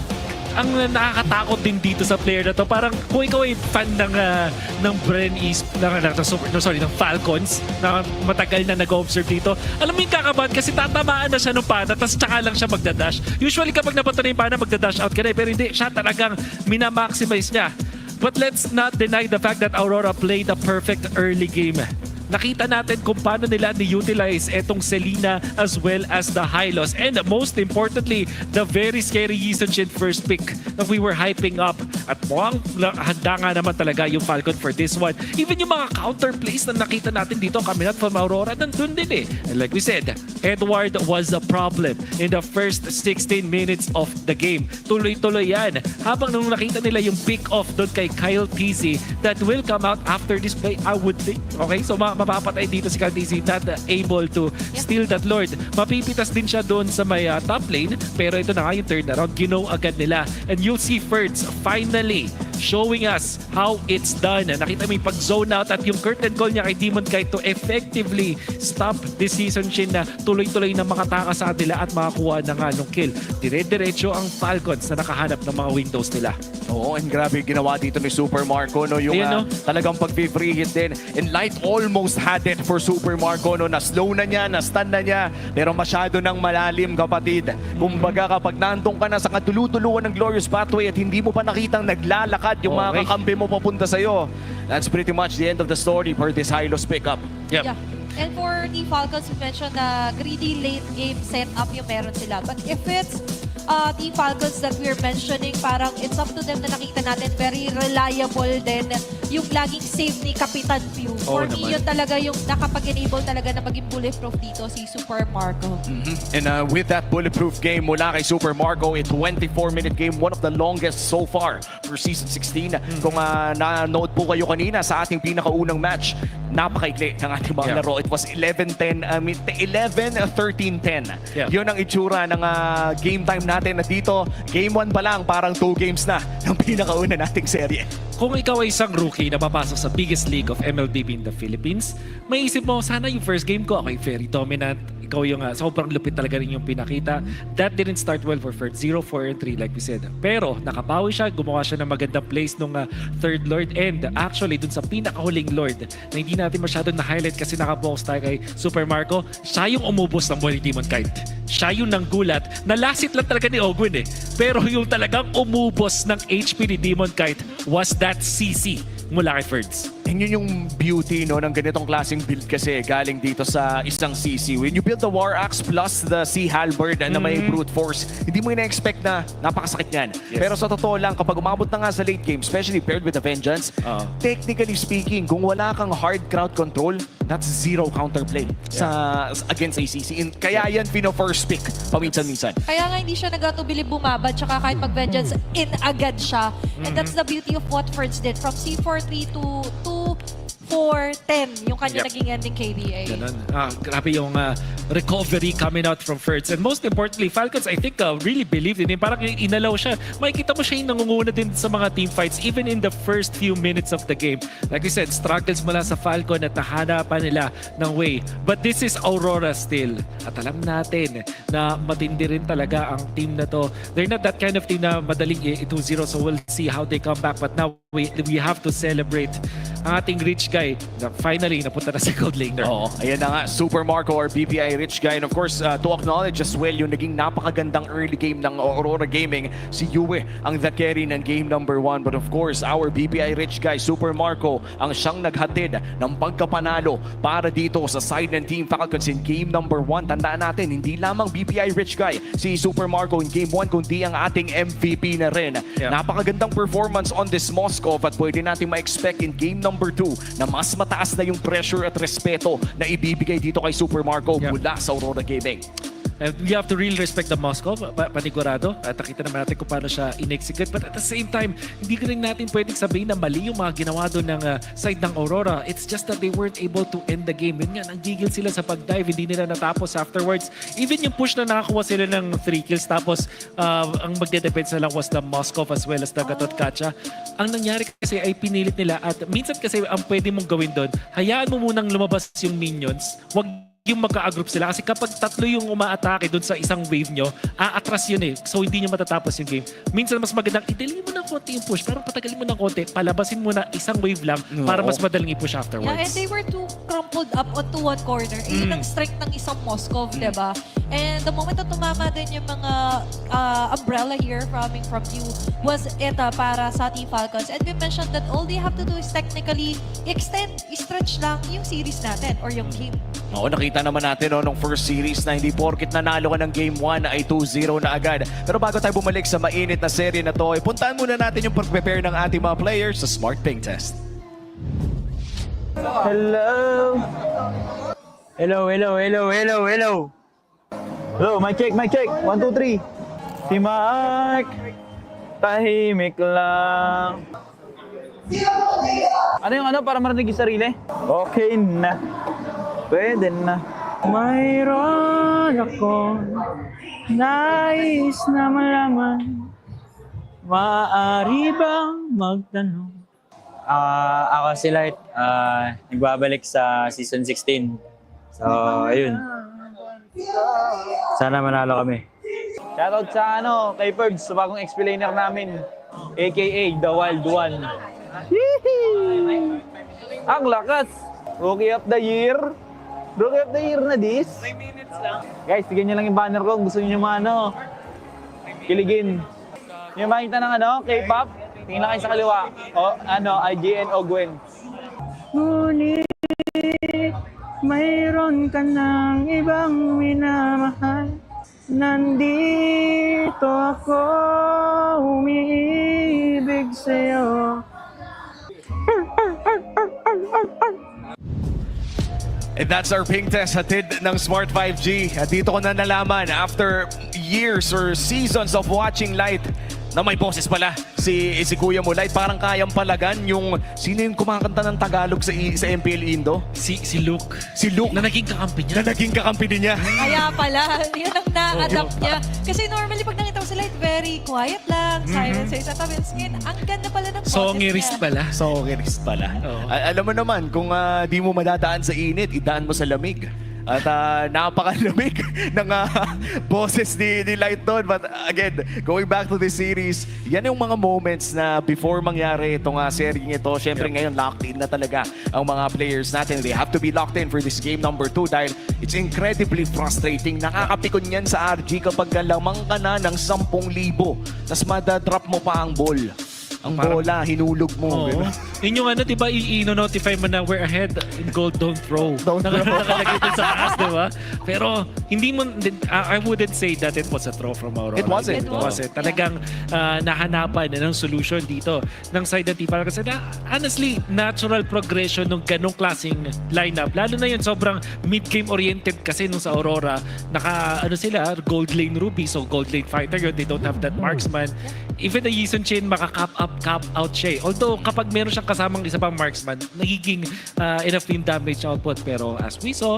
A: Ang nakakatakot din dito sa player na to, parang kung ikaw ay fan ng Bren East, ng Falcons, na matagal na nag-observe dito, alam mo yung kakabahan kasi tatamaan na siya ng pana, tapos tsaka lang siya magdadash. Usually kapag napata na yung pana, magdadash out ka na, pero hindi, siya talagang minamaximize niya. But let's not deny the fact that Aurora played a perfect early game. Nakita natin kung paano nila ni-utilize etong Selena as well as the Hylos. And most importantly, the very scary Yisenshin first pick that we were hyping up. At mukhang handa nga naman talaga yung Falcon for this one. Even yung mga counter plays na nakita natin dito, Caminat from Aurora, nandun din eh. And like we said, Edward was a problem in the first 16 minutes of the game. Tuloy-tuloy yan. Habang nung nakita nila yung pick-off doon kay Kyle TZ that will come out after this play, I would think. Okay, so mapapatay dito si Kyle TZ, not able to steal that Lord. Mapipitas din siya doon sa may top lane, pero ito na nga yung turnaround. Ginaw agad nila. And you'll see Ferds finally showing us how it's done. Nakita mo yung pag-zone out at yung curtain call niya kay Demon Kite to effectively stop this season Shin na tuloy-tuloy na makataka sa nila at makakuha na nga nung kill. Dire-diretso ang Falcons na nakahanap ng mga windows nila.
B: Oo, and grabe yung ginawa dito ni Super Marco, no? Yung talagang pag-free hit din. And Light almost had it for Super Marco, no? Na-slow na niya, na-stun na niya, pero masyado nang malalim, kapatid. Kumbaga, kapag nandun ka na sa katulutuluan ng Glorious Pathway at hindi mo pa nakitang naglalakad yung mga kakampi mo papunta sa'yo, that's pretty much the end of the story for this Hylos pickup.
A: Yep.
C: Yeah. And for the Falcons, we mentioned na greedy late game setup yung meron sila. But if it's the Falcons that we're mentioning, parang it's up to them na nakita natin very reliable din yung laging save ni Kapitan Pew. For me, yun talaga yung nakapag-enable talaga na maging bulletproof dito si Super Marco.
B: And with that bulletproof game mula kay Super Marco, a 24-minute game, one of the longest so far for Season 16. Kung na-note po kayo kanina sa ating pinakaunang match, napakaikli ng ating mga laro. It was 11-10, 11-13-10. Yun ang itsura ng game time natin na dito. Game 1 pa lang, parang 2 games na ng pinakauna nating serye.
A: Kung ikaw ay isang rookie na papasok sa biggest league of MLBB in the Philippines, may isip mo, sana yung first game ko, okay, very dominant. Ikaw yung sobrang lupit talaga rin yung pinakita. That didn't start well for Ferd. 0-4-3 like we said. Pero nakabawi siya, gumawa siya ng magandang place nung third Lord. And actually, dun sa pinakahuling Lord, na hindi natin masyadong na-highlight kasi nakabox tayo kay Super Marco, siya yung umubos ng buhay ni Demon Kite. Siya yung nanggulat. Nalasit lang talaga ni Ogwin eh. Pero yung talagang umubos ng HP ni Demon Kite was that CC mula kay Ferds.
B: And yun yung beauty, no, ng ganitong klaseng build kasi galing dito sa isang CC. When you build the War Axe plus the Sea Halberd na may brute force, hindi mo ina-expect na napakasakit yan. Pero sa totoo lang, kapag umabot na nga sa late game, especially paired with the Vengeance, technically speaking, kung wala kang hard crowd control, that's zero counterplay sa against ACC. Kaya yan pino-first pick paminsan-minsan.
C: Kaya nga hindi siya nagatubili bumabad, tsaka kahit pag-Vengeance, in agad siya. And that's the beauty of what Ferds did. From C4-3 to 4-10 yung kanya naging ending KDA.
A: Ganun. Grabe yung recovery coming out from Ferds. And most importantly, Falcons, I think, really believed in him. Parang inalaw siya. Makikita mo siya yung nangunguna din sa mga team fights even in the first few minutes of the game. Like I said, struggles mula sa Falcon at nahanapan nila ng way. But this is Aurora still. At alam natin na matindi rin talaga ang team na to. They're not that kind of team na madaling 2-0, so we'll see how they come back. But now we have to celebrate ang ating rich guy na finally napunta na sa gold laner.
B: Oo, ayan na nga, Super Marco or BPI Rich Guy. And of course, to acknowledge as well yung naging napakagandang early game ng Aurora Gaming. Si Yue ang the carry ng game number 1. But of course, our BPI Rich Guy, Super Marco, ang siyang naghatid ng pagkapanalo para dito sa side ng Team Falcons in game number 1. Tandaan natin, hindi lamang BPI Rich Guy si Super Marco in game 1, kundi ang ating MVP na rin.
A: Yeah.
B: Napakagandang performance on this Moscow at pwede natin ma-expect in game number 2 na mas mataas na yung pressure at respeto na ibibigay dito kay Super Marco mula sa Aurora Gaming.
A: And we have to really respect the Moscow, panigurado. At nakita naman natin kung paano siya in-execute. But at the same time, hindi ko rin natin pwedeng sabihin na mali yung mga ginawa doon ng side ng Aurora. It's just that they weren't able to end the game. Yun nga, nanggigil sila sa pag-dive. Hindi nila natapos afterwards. Even yung push na nakakuha sila ng 3 kills. Tapos, ang magde-depensa lang was the Moscow as well as the Gatotkacha. Ang nangyari kasi ay pinilit nila. At minsan kasi ang pwede mong gawin doon, hayaan mo munang lumabas yung minions. Wag yung magka-group sila. Kasi kapag tatlo yung umaatake doon sa isang wave nyo, aatras yun eh. So hindi nyo matatapos yung game. Minsan mas magandang, i-delay mo ng konti yung push. Parang patagalin mo ng konti. Palabasin mo na isang wave lang para mas madaling i-push afterwards.
C: Yeah, and they were too crumpled up onto one corner. Yun ang strength ng isang Moscow, diba? And the moment na tumama din yung mga umbrella here coming from you was ito para sa Team Falcons. And we mentioned that all they have to do is technically stretch lang yung series natin or yung game.
B: Oo, nakita naman natin nung first series na hindi porkit nanalo ka ng game 1 ay 2-0 na agad. Pero bago tayo bumalik sa mainit na serye na to, puntahan muna natin yung pag-prepare ng ating mga players sa Smart Ping Test.
D: Hello. Hello, hello, hello, hello, hello. Hello, mic check, mic check. 1, 2, 3. Si Mark. Tahimik lang. Ano yung ano para marinig yung sarili? Okay na. Pwede na. Mayroon ako nais na malaman. Maaari bang magtanong? Ako si Light, nagbabalik sa season 16. So, ayun. Sana manalo kami. Shoutout sa kay Ferds, sa bagong explainer namin. AKA The Wild One. Ang lakas! Rookie of the Year. Rookie of the Year na this. 3 minutes lang. Guys, tignan nyo lang yung banner ko kung gusto nyo kiligin. Yung makita ng K-pop, tingin lang kayo sa kaliwa. O, IGN o Gwen. Ngunit, mayroon ka ng ibang minamahal. Nandito ako, umiibig sa'yo.
B: And that's our ping test hatid ng Smart 5G. At dito ko na nalaman after years or seasons of watching Light na may boses pala si Kuya mo. Light, parang kayang palagan yung sino yung kumakanta ng Tagalog sa MPL Indo?
A: Si Luke.
B: Si Luke.
A: Na naging kakampi niya.
B: Na naging kakampi din niya.
C: Kaya pala, yun ang na-adapt niya. Kasi normally pag nakita ko sila, very quiet lang, silent sa isa tabi. Ang ganda pala ng boses
A: Songirist
C: niya.
A: pala.
B: Songirist pala.
A: Oo.
B: Alam mo naman, kung di mo madadaan sa init, idaan mo sa lamig. At napakalamig ng boses ni Light doon. But again, going back to this series, yan yung mga moments na before mangyari itong seryeng ito. Siyempre ngayon, locked in na talaga ang mga players natin. They have to be locked in for this game number 2 dahil it's incredibly frustrating. Nakakapikon yan sa RG kapag lamang ka na ng 10,000. Tapos madadrop mo pa ang ball. Ang bola, hinulog mo.
A: Oo. Yun yung diba, i-notify mo na we're ahead in gold, don't throw. Nakalagay dun sa taas, diba? Pero, hindi mo, I wouldn't say that it was a throw from Aurora.
B: It wasn't.
A: It wasn't. Talagang nahanapan ng solution dito ng side ng Tipa. Kasi honestly, natural progression ng ganong klaseng lineup. Lalo na yun, sobrang mid-game oriented kasi nung sa Aurora. Sila, gold lane Ruby, so gold lane fighter yun. They don't have that marksman. Even the Yison Chain, maka-cap up, cap out siya. Although, kapag meron siyang kasamang isa pang marksman, nagiging enough yung damage output. Pero as we saw,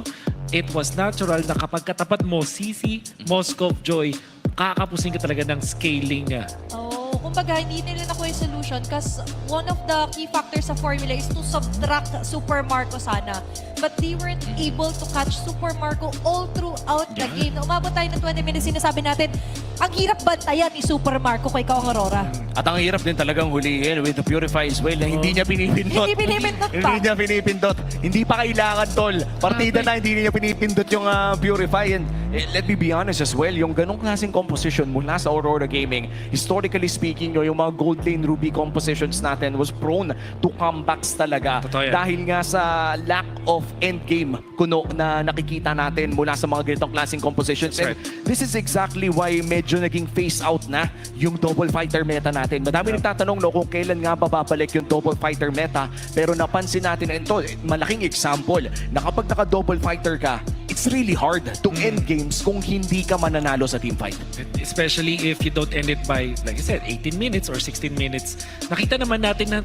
A: it was natural na kapag katapat mo, CC, Moscow, Joy, kakapusin ka talaga ng scaling niya.
C: Oh, Marco, kumbaga hindi nila nakuha yung solution because one of the key factors sa formula is to subtract Super Marco sana. But they weren't able to catch Super Marco all throughout the game. Na umabot tayo ng 20 minutes, sinasabi natin, ang hirap bantayan ni Super Marco kay Kaong Aurora.
B: At ang hirap din talagang hulihin with the Purify as well na hindi niya pinipindot.
C: Hindi pinipindot pa.
B: Hindi niya pinipindot. Hindi pa kailangan, tol. Partida na hindi niya pinipindot yung Purify. And let me be honest as well, yung ganong klaseng composition mula sa Aurora Gaming, historically speaking, yung mga Gold Lane Ruby compositions natin was prone to comebacks talaga.
A: Totoo yan.
B: Dahil nga sa lack of endgame kuno na nakikita natin mula sa mga ganitong klaseng compositions.
A: That's
B: And this is exactly why medyo naging face out na yung double fighter meta natin. Madami nagtatanong no kung kailan nga ba babalik yung double fighter meta, pero napansin natin na ito, malaking example na kapag naka-double fighter ka, it's really hard to end games kung hindi ka mananalo sa team fight.
A: Especially if you don't end it by, like I said, 18 minutes or 16 minutes. Nakita naman natin na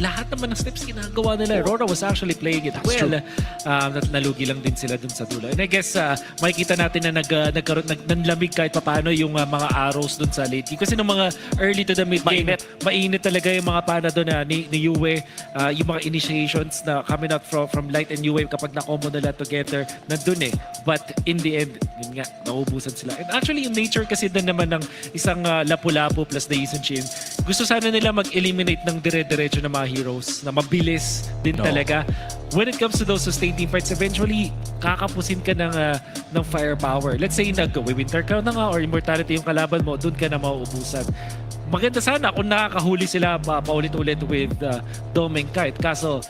A: lahat naman ng steps ginagawa nila. Aurora was actually playing it well. Nalugi lang din sila dun sa dulo. And I guess makikita natin na nanlamig kahit papaano yung mga arrows dun sa late game. Kasi nung mga early to the mid game, mainit talaga yung mga pana doon ni Yue. Yung mga initiations na coming out from Light and Yue kapag na-combo nila together, nandun eh. But in the end, yun nga, naubusan sila. And actually, yung nature kasi doon naman ng isang Lapu-Lapu plus the Shin, gusto sana nila mag-eliminate ng dire-diretso ng mga heroes na mabilis din talaga. When it comes to those sustained team fights, eventually, kakapusin ka ng firepower. Let's say, nag-winter crown na nga or immortality yung kalaban mo, doon ka na mauubusan. Maganda sana kung nakakahuli sila paulit-ulit with Domeng Kite. Kaso,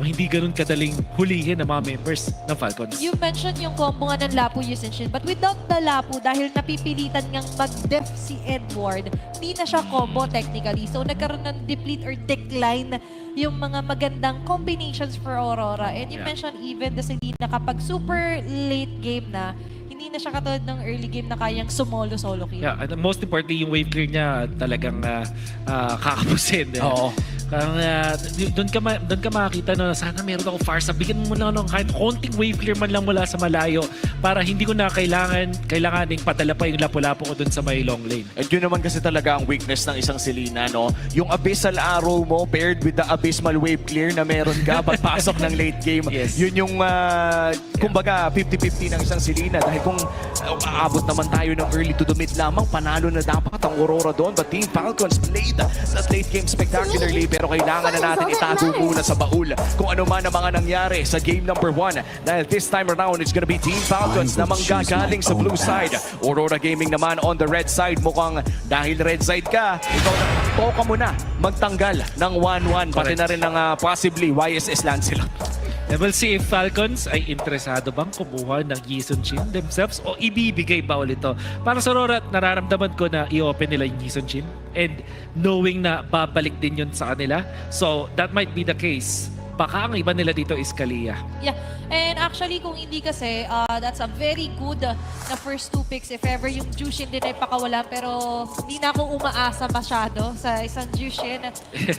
A: hindi ganun kadaling hulihin ng mga members ng Falcons.
C: You mentioned yung combo nga ng Lapu Shin, but without the Lapu, dahil napipilitan ngang mag-def si Edward, hindi na siya combo technically. So nagkaroon ng deplete or decline yung mga magandang combinations for Aurora. And you mentioned even the Selena kapag super late game na, hindi na siya katulad ng early game na kayang solo kill.
A: Yeah, and most importantly, yung wave clear niya talagang kakapusin.
B: Oo.
A: Doon ka makakita na sana meron ako Farsa. Bigyan mo lang ng kahit konting wave clear man lang mula sa malayo para hindi ko na kailanganing padala pa yung Lapu-Lapu ko doon sa may long lane.
B: At yun naman kasi talaga ang weakness ng isang Selena, no? Yung abyssal arrow mo paired with the abysmal wave clear na meron ka pagpasok ng late game.
A: Yes.
B: Yun yung, kumbaga, 50-50 ng isang Selena. Dahil kung aabot naman tayo ng early to the mid lamang, panalo na dapat ang Aurora doon. But Team Falcons played that late game spectacularly. Pero kailangan na natin itago muna sa baul kung ano man ang mga nangyari sa game number 1. Dahil this time around, it's gonna be Team Falcons na manggagaling sa blue side. Aurora Gaming naman on the red side. Mukhang dahil red side ka, ikaw ka muna magtanggal ng 1-1. Pati na rin ng possibly YSS Lancelot.
A: And we'll see if Falcons ay interesado bang kumuha ng Yisun Shin themselves o ibibigay ba ulit ito. Para sa Aurora, nararamdaman ko na i-open nila yung Yisun Shin and knowing na babalik din yun sa kanila. So that might be the case. Baka ang iba nila dito is Kalia.
C: Yeah. And actually, kung hindi kasi, that's a very good na first 2 picks. If ever yung Jushin din ay pakawalan. Pero hindi na ako umaasa masyado sa isang Jushin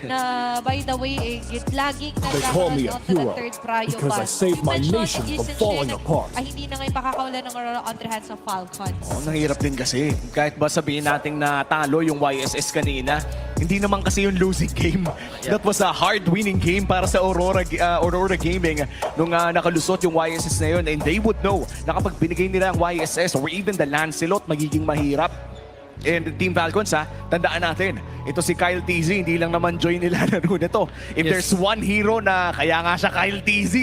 C: na, by the way, laging
E: call me
C: nagkakaroon
E: a
C: on to the
E: hero
C: third prio.
E: because I saved my nation from falling apart.
C: Ay hindi na ngayon pakakawalan ng Aurora on the hands of Falcons.
B: Oh, nahirap din kasi. Kahit ba sabihin natin na talo yung YSS kanina, hindi naman kasi yung losing game. That was a hard winning game para sa Aurora Gaming nung nakalusot yung YSS na yun. And they would know na kapag binigay nila ang YSS or even the Lancelot, magiging mahirap. And Team Falcons, tandaan natin, ito si Kyle TZ, hindi lang naman join nila na rin ito. If there's one hero na kaya nga siya Kyle TZ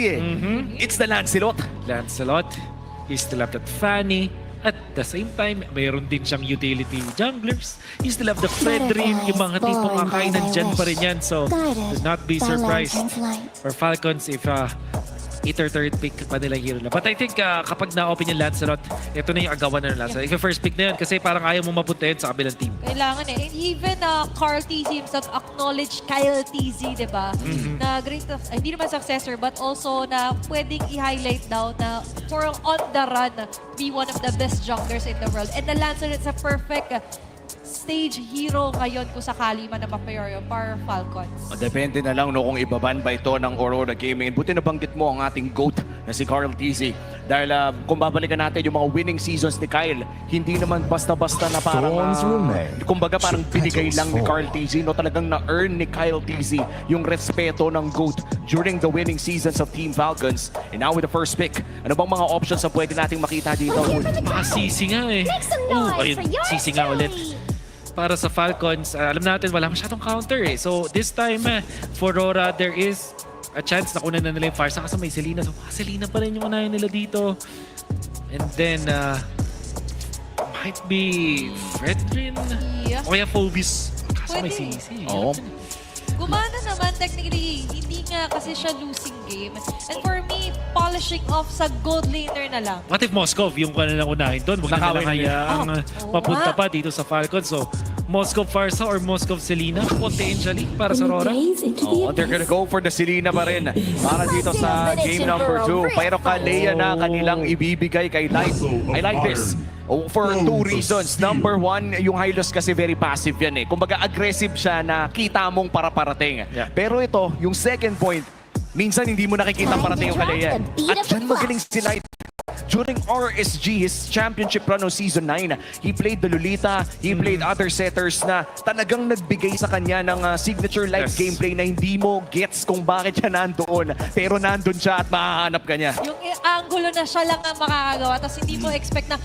B: it's the Lancelot.
A: Lancelot, he still have that Fanny. At the same time, mayroon din siyang utility junglers. You still have the Fredrin, yung mga tipong kakain nandyan pa rin yan. So, do not be surprised for Falcons if third pick pa nila hero na. But I think kapag na-open yung Lancelot, ito na yung agawan na ng Lancelot. If first pick na yun, kasi parang ayaw mo mapunta yun sa kabilang team.
C: Kailangan eh. And even Carl TZ himself acknowledged Kyle TZ, di ba? Na great, hindi naman successor, but also na pwedeng i-highlight daw na for on the run, be one of the best junglers in the world. And the Lancelot is a perfect stage hero ngayon kung sakali man na mapayoryo para Falcons.
B: Depende na lang no, kung ibaban ba ito ng Aurora Gaming. Buti nabanggit mo ang ating GOAT na si Carl TZ. Dahil kung babalikan natin yung mga winning seasons ni Kyle, hindi naman basta-basta na parang,
E: Thorns remain.
B: kumbaga parang
E: Should
B: binigay
E: petals
B: lang ni
E: fall.
B: Carl TZ, no? Talagang na-earn ni Kyle TZ yung respeto ng GOAT during the winning seasons of Team Falcons. And now with the first pick, ano bang mga options na pwede nating makita dito?
A: Sisi nga eh. Ayun, sisi nga ulit. Para sa Falcons, alam natin wala masyadong counter eh. So this time, for Aurora, there is a chance na kunan na nila yung Farsa kasi may Selena. So Selena pa rin yung unahin nila dito. And then, might be Fredrin.
C: Yeah.
A: O kaya Phobis. Kaso may
C: Pwede.
A: sisi.
B: Oo.
C: Gumana naman technically, hindi nga kasi siya losing game. And for me, polishing off sa gold laner na lang.
A: What if Moscow yung kanilang unahin doon? Huwag na
B: Nakawin
A: lang hayaang
C: Oo
A: mapunta
C: nga.
A: pa dito sa Falcons. So, Moscow Farsa or Moscow Selena potentially para sa Aurora.
B: Oh, they're gonna go for the Selena pa rin para dito sa game number 2. Pero Kalea na kanilang ibibigay kay Light. I like this. Oh, for two reasons. Number one, yung Hylos kasi very passive yan eh. Kumbaga aggressive siya na kita mong para-parating.
A: Yeah.
B: Pero ito, yung second point, minsan hindi mo nakikita parating yung Kalea. At dyan magaling si Light. During RSG, his championship run of Season 9, he played the Lolita, he played other setters na talagang nagbigay sa kanya ng signature-like
A: Yes.
B: gameplay na hindi mo gets kung bakit siya nandoon. Pero nandun siya at mahahanap ka niya.
C: Yung angulo na siya lang ang makakagawa, tapos hindi mo expect na,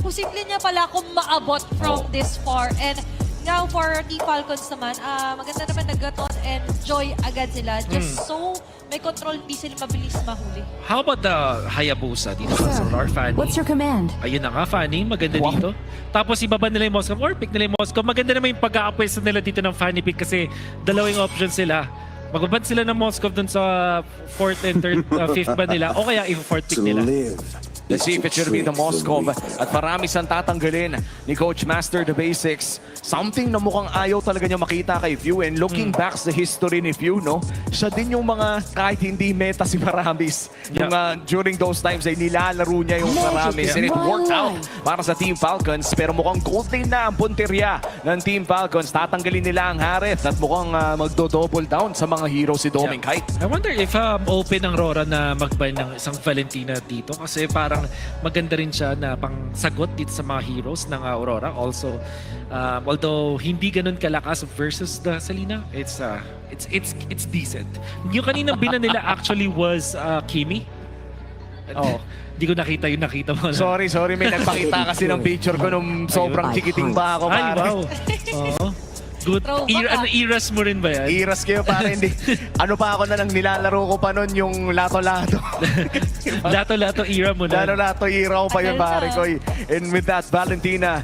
C: posible niya pala akong maabot from this far. And now for Team Falcons naman, maganda naman nag-gaton and joy agad sila. Just so may control, hindi sila mabilis mahuli.
A: How about the Hayabusa dito sa Solar Fanny?
F: What's your command?
A: Ayun na nga, Fanny. Maganda
B: Wow.
A: dito. Tapos ibaba nila yung Moscow or pick nila yung Moscow. Maganda naman yung pag-a-apwesto nila dito ng Fanny pick kasi dalawang options sila. Magbabad sila ng Moscow dun sa 4th and 5th ba nila o kaya i-4th pick nila.
B: Let's see if it should be the Moscow. At marami siyang tatanggalin ni Coach Master the Basics. Something na mukhang ayaw talaga niya makita kay Few. And looking back sa history ni Few, no, siya din yung mga kahit hindi meta si Maramis. Yung during those times ay nilalaro niya yung Maramis. And it worked out para sa Team Falcons. Pero mukhang gold din na ang punteriya ng Team Falcons. Tatanggalin nila ang Harith at mukhang magdo-double down sa mga hero si Doming Kite.
A: I wonder if open ang Rora na mag-buy ng isang Valentina dito kasi parang maganda rin siya na pang sagot dito sa mga heroes ng Aurora. Also, although hindi ganun kalakas versus the Selena, it's decent. Yung kanina binan nila actually was Kimi. Oh, hindi ko nakita yung nakita mo.
B: Sorry, may nagpakita kasi ng picture ko nung sobrang chikiting pa ako.
A: Ay,
B: pare.
A: wow. Oo. Good.
C: Throwback,
A: Iras mo rin ba yan?
B: Iras kayo para hindi. Ano pa ako na nang nilalaro ko pa nun yung lato-lato.
A: Lato-lato era mo na.
B: Lato-lato ira ko pa yun
C: Tagal
B: pare
C: na.
B: ko. And with that, Valentina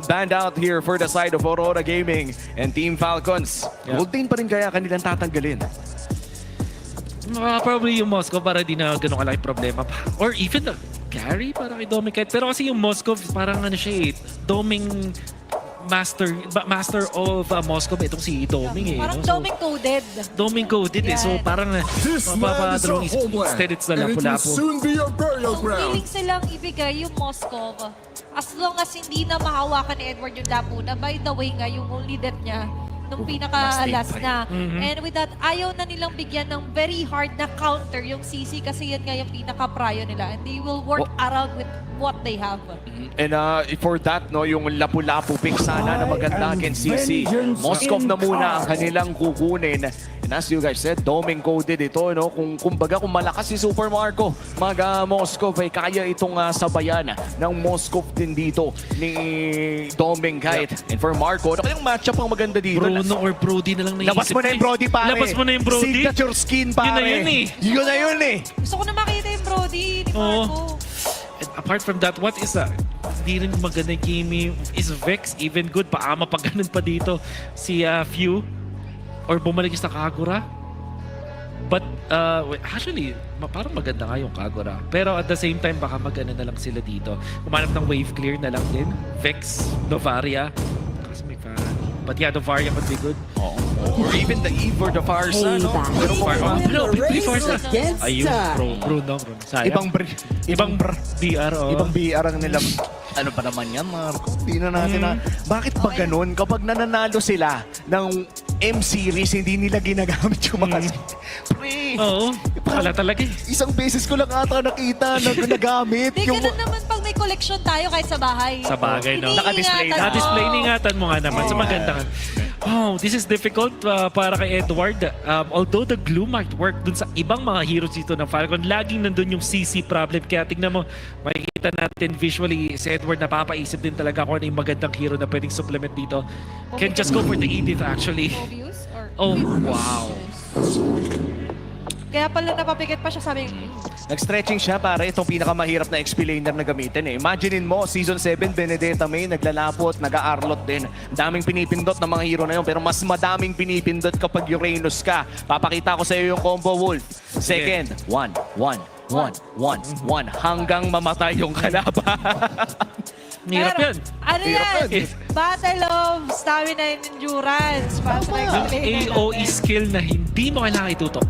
B: banned out here for the side of Aurora Gaming and Team Falcons.
A: Yeah.
B: Gold din pa rin kaya kanilang tatanggalin.
A: Probably yung Moscow para di na ganun kalaki problema pa. Or even the carry para kay Doming Kite. Pero kasi yung Moscow parang ano siya eh, Doming master of Moscow itong si Doming eh.
C: Parang
A: no? So,
C: doming coded.
A: Doming coded eh. So
C: Yan.
A: parang
E: This land is a
A: mapapadrawing
E: homeland,
A: instead it's na
E: and it will
A: lapu-lapu.
E: soon be your burial
C: Kung
E: ground.
C: willing silang ibigay yung Moscow, as long as hindi na mahawakan ni Edward yung Lapuna, by the way nga, yung only death niya, nung pinaka-last na. And with that, ayaw na nilang bigyan ng very hard na counter yung CC kasi yan nga yung pinaka-pryo nila. And they will work around with what they have.
B: And for that, no, yung lapu-lapu pick sana na maganda against CC. Moscow na muna ang kanilang kukunin. And as you guys said, Doming coded ito, no? Kumbaga kung malakas si Super Marco, Moscow ay kaya itong sabayan ng Moscow din dito ni Doming Kite. And for Marco, ano kayang matchup ang maganda dito?
A: Bruno or Brody na lang naisip.
B: Labas mo na yung Brody, pare.
A: Labas mo na yung Brody.
B: Signature skin, pare.
A: Yun na yun eh.
B: Yun na yun eh.
C: Gusto ko na makita yung Brody ni Marco.
A: And apart from that, what is that? Hindi rin maganda yung Kimi. Is Vex even good? Paama pa ganun pa dito si Few? Or bumalik sa Kagura? But actually, parang maganda nga yung Kagura. Pero at the same time, baka magana na lang sila dito. Kumanap ng wave clear na lang din. Vex, Novaria. Kasi may Fanny. But yeah, Novaria would be good.
B: Or even the Eve or the Farsa, no? Pero
A: Pero Play Farsa. Ayun, Bruno. Sayang.
B: Ibang
A: BR, oh.
B: Ibang BR ang nila. Ano pa naman yan, Marco? Hindi na natin na... Bakit ba ganun? Kapag nananalo sila ng M-series, hindi nila ginagamit yung mga... Pre,
A: Oo, wala talaga eh.
B: isang beses ko lang ata nakita na nagamit.
F: Hindi, ganun naman pag may collection tayo kahit sa bahay.
A: Sa bagay, no?
B: Naka-display na.
A: Na-display, ingatan mo nga naman. So maganda nga. Oh, this is difficult para kay Edward. Although the glue might work dun sa ibang mga heroes dito ng Falcon, laging nandun yung CC problem. Kaya tingnan mo, makikita natin visually si Edward napapaisip din talaga kung ano yung magandang hero na pwedeng supplement dito. Can just go for the Edith actually.
C: Obvious? Or
A: Oh, wow.
F: Kaya pala napabigat pa siya, sabi,
B: Nag-stretching siya para itong pinakamahirap na XP laner na gamitin eh. Imaginein mo, Season 7, Benedetta May, naglalapot, nag-aarlot din. Daming pinipindot ng mga hero na yun, pero mas madaming pinipindot kapag Uranus ka. Papakita ko sa iyo yung combo Wolf. Second, 1, 1, 1, 1, 1, hanggang mamatay yung kalaban.
A: Hirap
F: Pero,
A: yan.
F: ano
B: Hirap
F: yan? Battle of Stamina and Endurance. Para sa
A: Yung AOE skill na hindi mo kailangan itutok.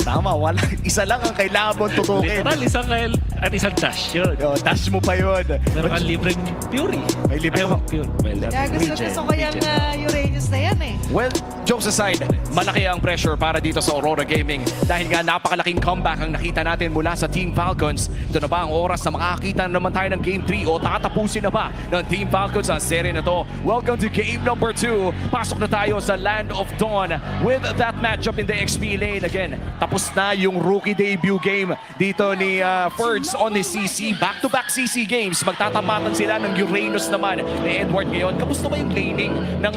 B: Tama, wala. Isa lang ang kailangan mong tutukin.
A: Literal, isang L at isang dash yun.
B: Yo, dash mo pa yun.
A: Meron kang libreng Fury.
B: May libre
A: Ayaw,
B: ka.
A: Fury. Well,
F: Kaya gusto ko yung Uranus na yan eh.
B: Well, jokes aside, malaki ang pressure para dito sa Aurora Gaming dahil nga napakalaking comeback ang nakita natin mula sa Team Falcons. Ito na ba ang oras na makakita naman tayo ng Game 3 o tatapusin na ba ng Team Falcons ang serye na to? Welcome to Game number 2. Pasok na tayo sa Land of Dawn with that matchup in the XP lane. Again, tapos na yung rookie debut game dito ni Ferds on the CC. Back-to-back CC games. Magtatapatan sila ng Uranus naman ni Edward ngayon. Kamusta ba yung laning ng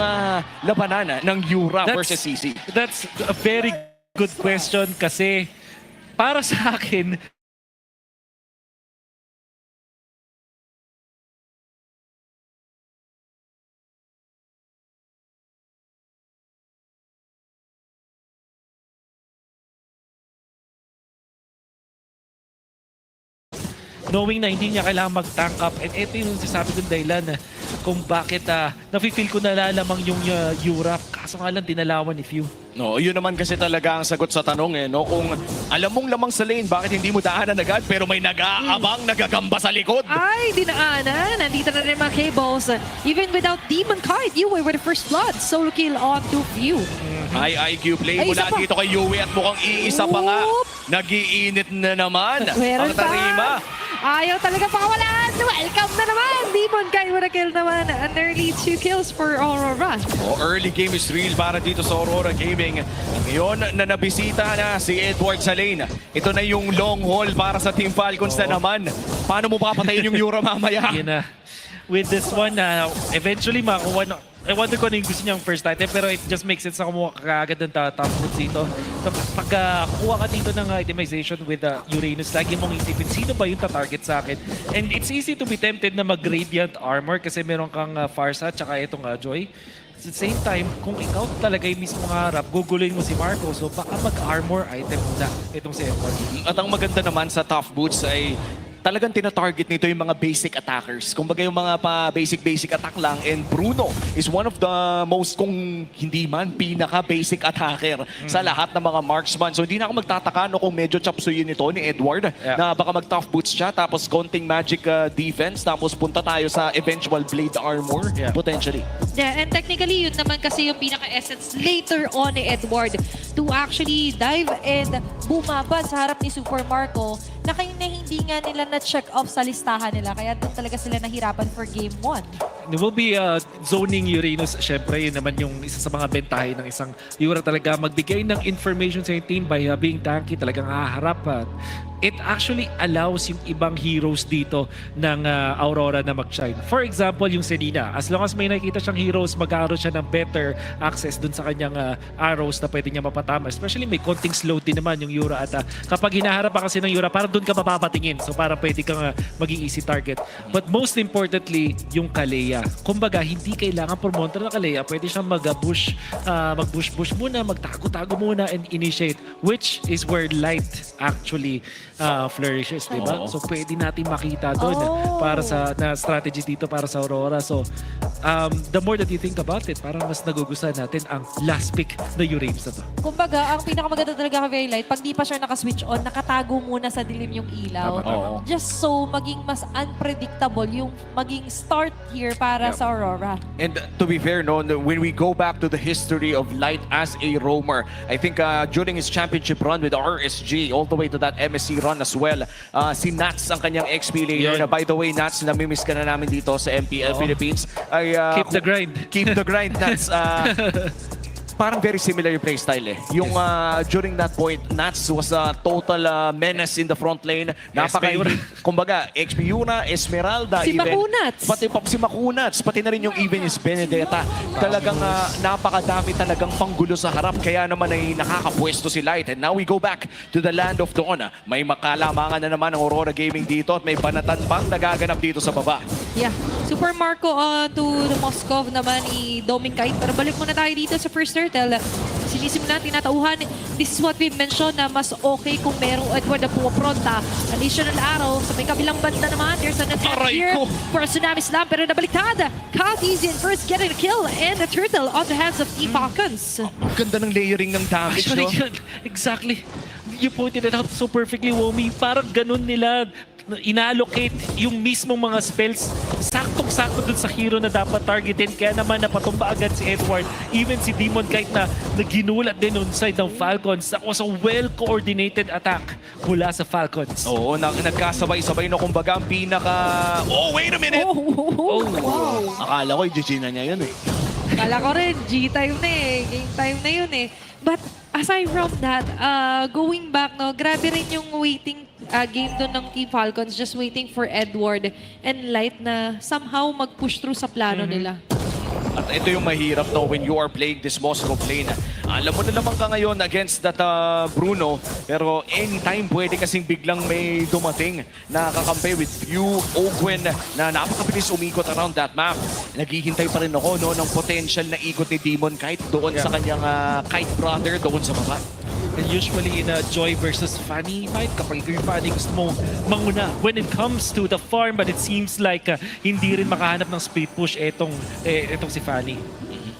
B: labanan ng Yura versus CC?
A: That's a very good question kasi para sa akin, knowing na hindi niya kailangan mag-tank up. And ito yung sasabi kong dahilan kung bakit nafe-feel ko nalalamang yung Yura. Kaso nga lang, dinalawan ni Few.
B: No, yun naman kasi talaga ang sagot sa tanong eh, no? Kung alam mong lamang sa lane, bakit hindi mo daanan agad pero may nag-aabang, nagagamba sa likod?
C: Ay, dinaanan. Nandito na rin mga cables. Even without Demon Card, Yue with the first blood. Solo kill on to Few.
B: High IQ play
C: Ay,
B: mula
C: isa pa.
B: dito kay Yui at mukhang iisa pa nga.
C: Oop.
B: Nag-iinit na naman
C: Meron
B: ang tarima.
C: Ayaw talaga pakawalan. Welcome na naman. Demon Card with a kill naman. An early 2 kills for Aurora.
B: Oh, early game is real para dito sa Aurora Gaming. Ngayon na nabisita na si Edward sa lane. Ito na yung long haul para sa Team Falcons na naman. Paano mo papatayin yung Yura mamaya?
A: Yun na. With this one, eventually makakuha na. I wonder kung ano yung gusto niyang first item, pero it just makes sense na kumuha ka agad ng top roots dito. So, pag kuha ka dito ng itemization with Uranus, lagi mong isipin, sino ba yung ta-target sa akin? And it's easy to be tempted na mag-Radiant Armor kasi meron kang Farsa tsaka itong Joy. At the same time, kung ikaw talaga yung mismo harap, guguluhin mo si Marco, so baka mag-armor item na itong si Edward.
B: At ang maganda naman sa Tough Boots ay talagang tina-target nito yung mga basic attackers. Kumbaga yung mga basic attack lang. And Bruno is one of the most, kung hindi man, pinaka-basic attacker sa lahat ng mga marksman. So hindi na ako magtataka no kung medyo chapsuyin nito ni Edward na baka mag-tough boots siya tapos konting magic defense tapos punta tayo sa eventual blade armor potentially.
C: Yeah, and technically, yun naman kasi yung pinaka-essence later on ni Edward to actually dive and bumaba sa harap ni Super Marco na kayo na hindi nga nila na-check off sa listahan nila. Kaya doon talaga sila nahirapan for game 1.
A: It will be zoning Uranus. Siyempre, yun naman yung isa sa mga bentahe ng isang Yura talaga. Magbigay ng information sa yung team by being tanky. Talagang haharap. It actually allows yung ibang heroes dito ng Aurora na mag-shine. For example, yung Selena. As long as may nakikita siyang heroes, mag-aaroon siya ng better access dun sa kanyang arrows na pwede niya mapatama. Especially may konting slow din naman yung Yura. At kapag hinaharap pa kasi ng Yura, parang dun ka mapapatingin. So parang pwede kang maging easy target. But most importantly, yung Kalea. Kumbaga, hindi kailangan pumunta ng Kalea. Pwede siyang mag-bush muna, magtago-tago muna and initiate. Which is where light actually flourishes, di ba? So pwede natin makita doon para sa strategy dito para sa Aurora. So the more that you think about it, parang mas nagugustuhan natin ang last pick na Uranus na to.
C: Kumbaga, ang pinakamaganda talaga kay Very Light, pag di pa siya naka-switch on, nakatago muna sa dilim yung ilaw.
B: Tama.
C: Just so maging mas unpredictable yung maging start here para para sa Aurora.
B: And to be fair, no, when we go back to the history of Light as a roamer, I think during his championship run with RSG, all the way to that MSC run as well, si Nats ang kanyang XP laner.
A: Yun.
B: Na, by the way, Nats, namimiss ka na namin dito sa MPL Philippines. Ay,
A: Keep the grind.
B: Keep the grind, Nats. Parang very similar yung playstyle eh. Yung during that point, Nats was a total menace in the front lane. Kumbaga, XP Yuna, Esmeralda,
C: Si
B: even.
C: Makunats.
B: Pati si Makunats, pati na rin yung even is Benedetta. Talagang napakadami talagang panggulo sa harap. Kaya naman ay nakakapwesto si Light. And now we go back to the land of Dawn. May makalamangan na naman ang Aurora Gaming dito at may banatan pang nagaganap dito sa baba.
C: Yeah. Super Marco to the Moscov naman ni Doming Kite. Pero balik muna tayo dito sa first turtle. Sinisimulan, tinatauhan. This is what we've mentioned na mas okay kung merong Edward na pumapronta. Additional arrow. Sa may kabilang banda naman, there's an attack here for a Tsunami Slam. Pero nabaliktad. Easy first getting a kill and a turtle on the hands of Team Falcons.
B: Ang ganda ng layering ng damage,
A: Actually,
B: no?
A: exactly. You pointed it out so perfectly, Womi. Parang ganun nila inallocate yung mismong mga spells saktong-sakto dun sa hero na dapat targetin. Kaya naman napatumba agad si Edward. Even si Demon Kite na ginulat din on side ng Falcons. That was a well-coordinated attack mula sa Falcons.
B: Oo, nagkasabay-sabay na kumbaga ang pinaka... Oh, wait a minute!
C: Wow.
B: Akala ko, i-GG na niya yun eh.
C: Kala ko rin, G-time na eh. Game time na yun eh. But aside from that, going back, no, grabe rin yung waiting game doon ng Team Falcons, just waiting for Edward and Light na somehow mag-push through sa plano nila.
B: At ito yung mahirap no, when you are playing this Moscow lane. Alam mo na naman ka ngayon against that Bruno, pero anytime pwede kasing biglang may dumating na kakampi with you, Ogwen, na napakabilis umikot around that map. Naghihintay pa rin ako no, ng potential na ikot ni Demon Kite doon sa kanyang Kite brother doon sa baba.
A: And usually in a Joy versus Fanny fight, kapag yung Fanny gusto mo manguna when it comes to the farm, but it seems like hindi rin makahanap ng split push etong si Fanny.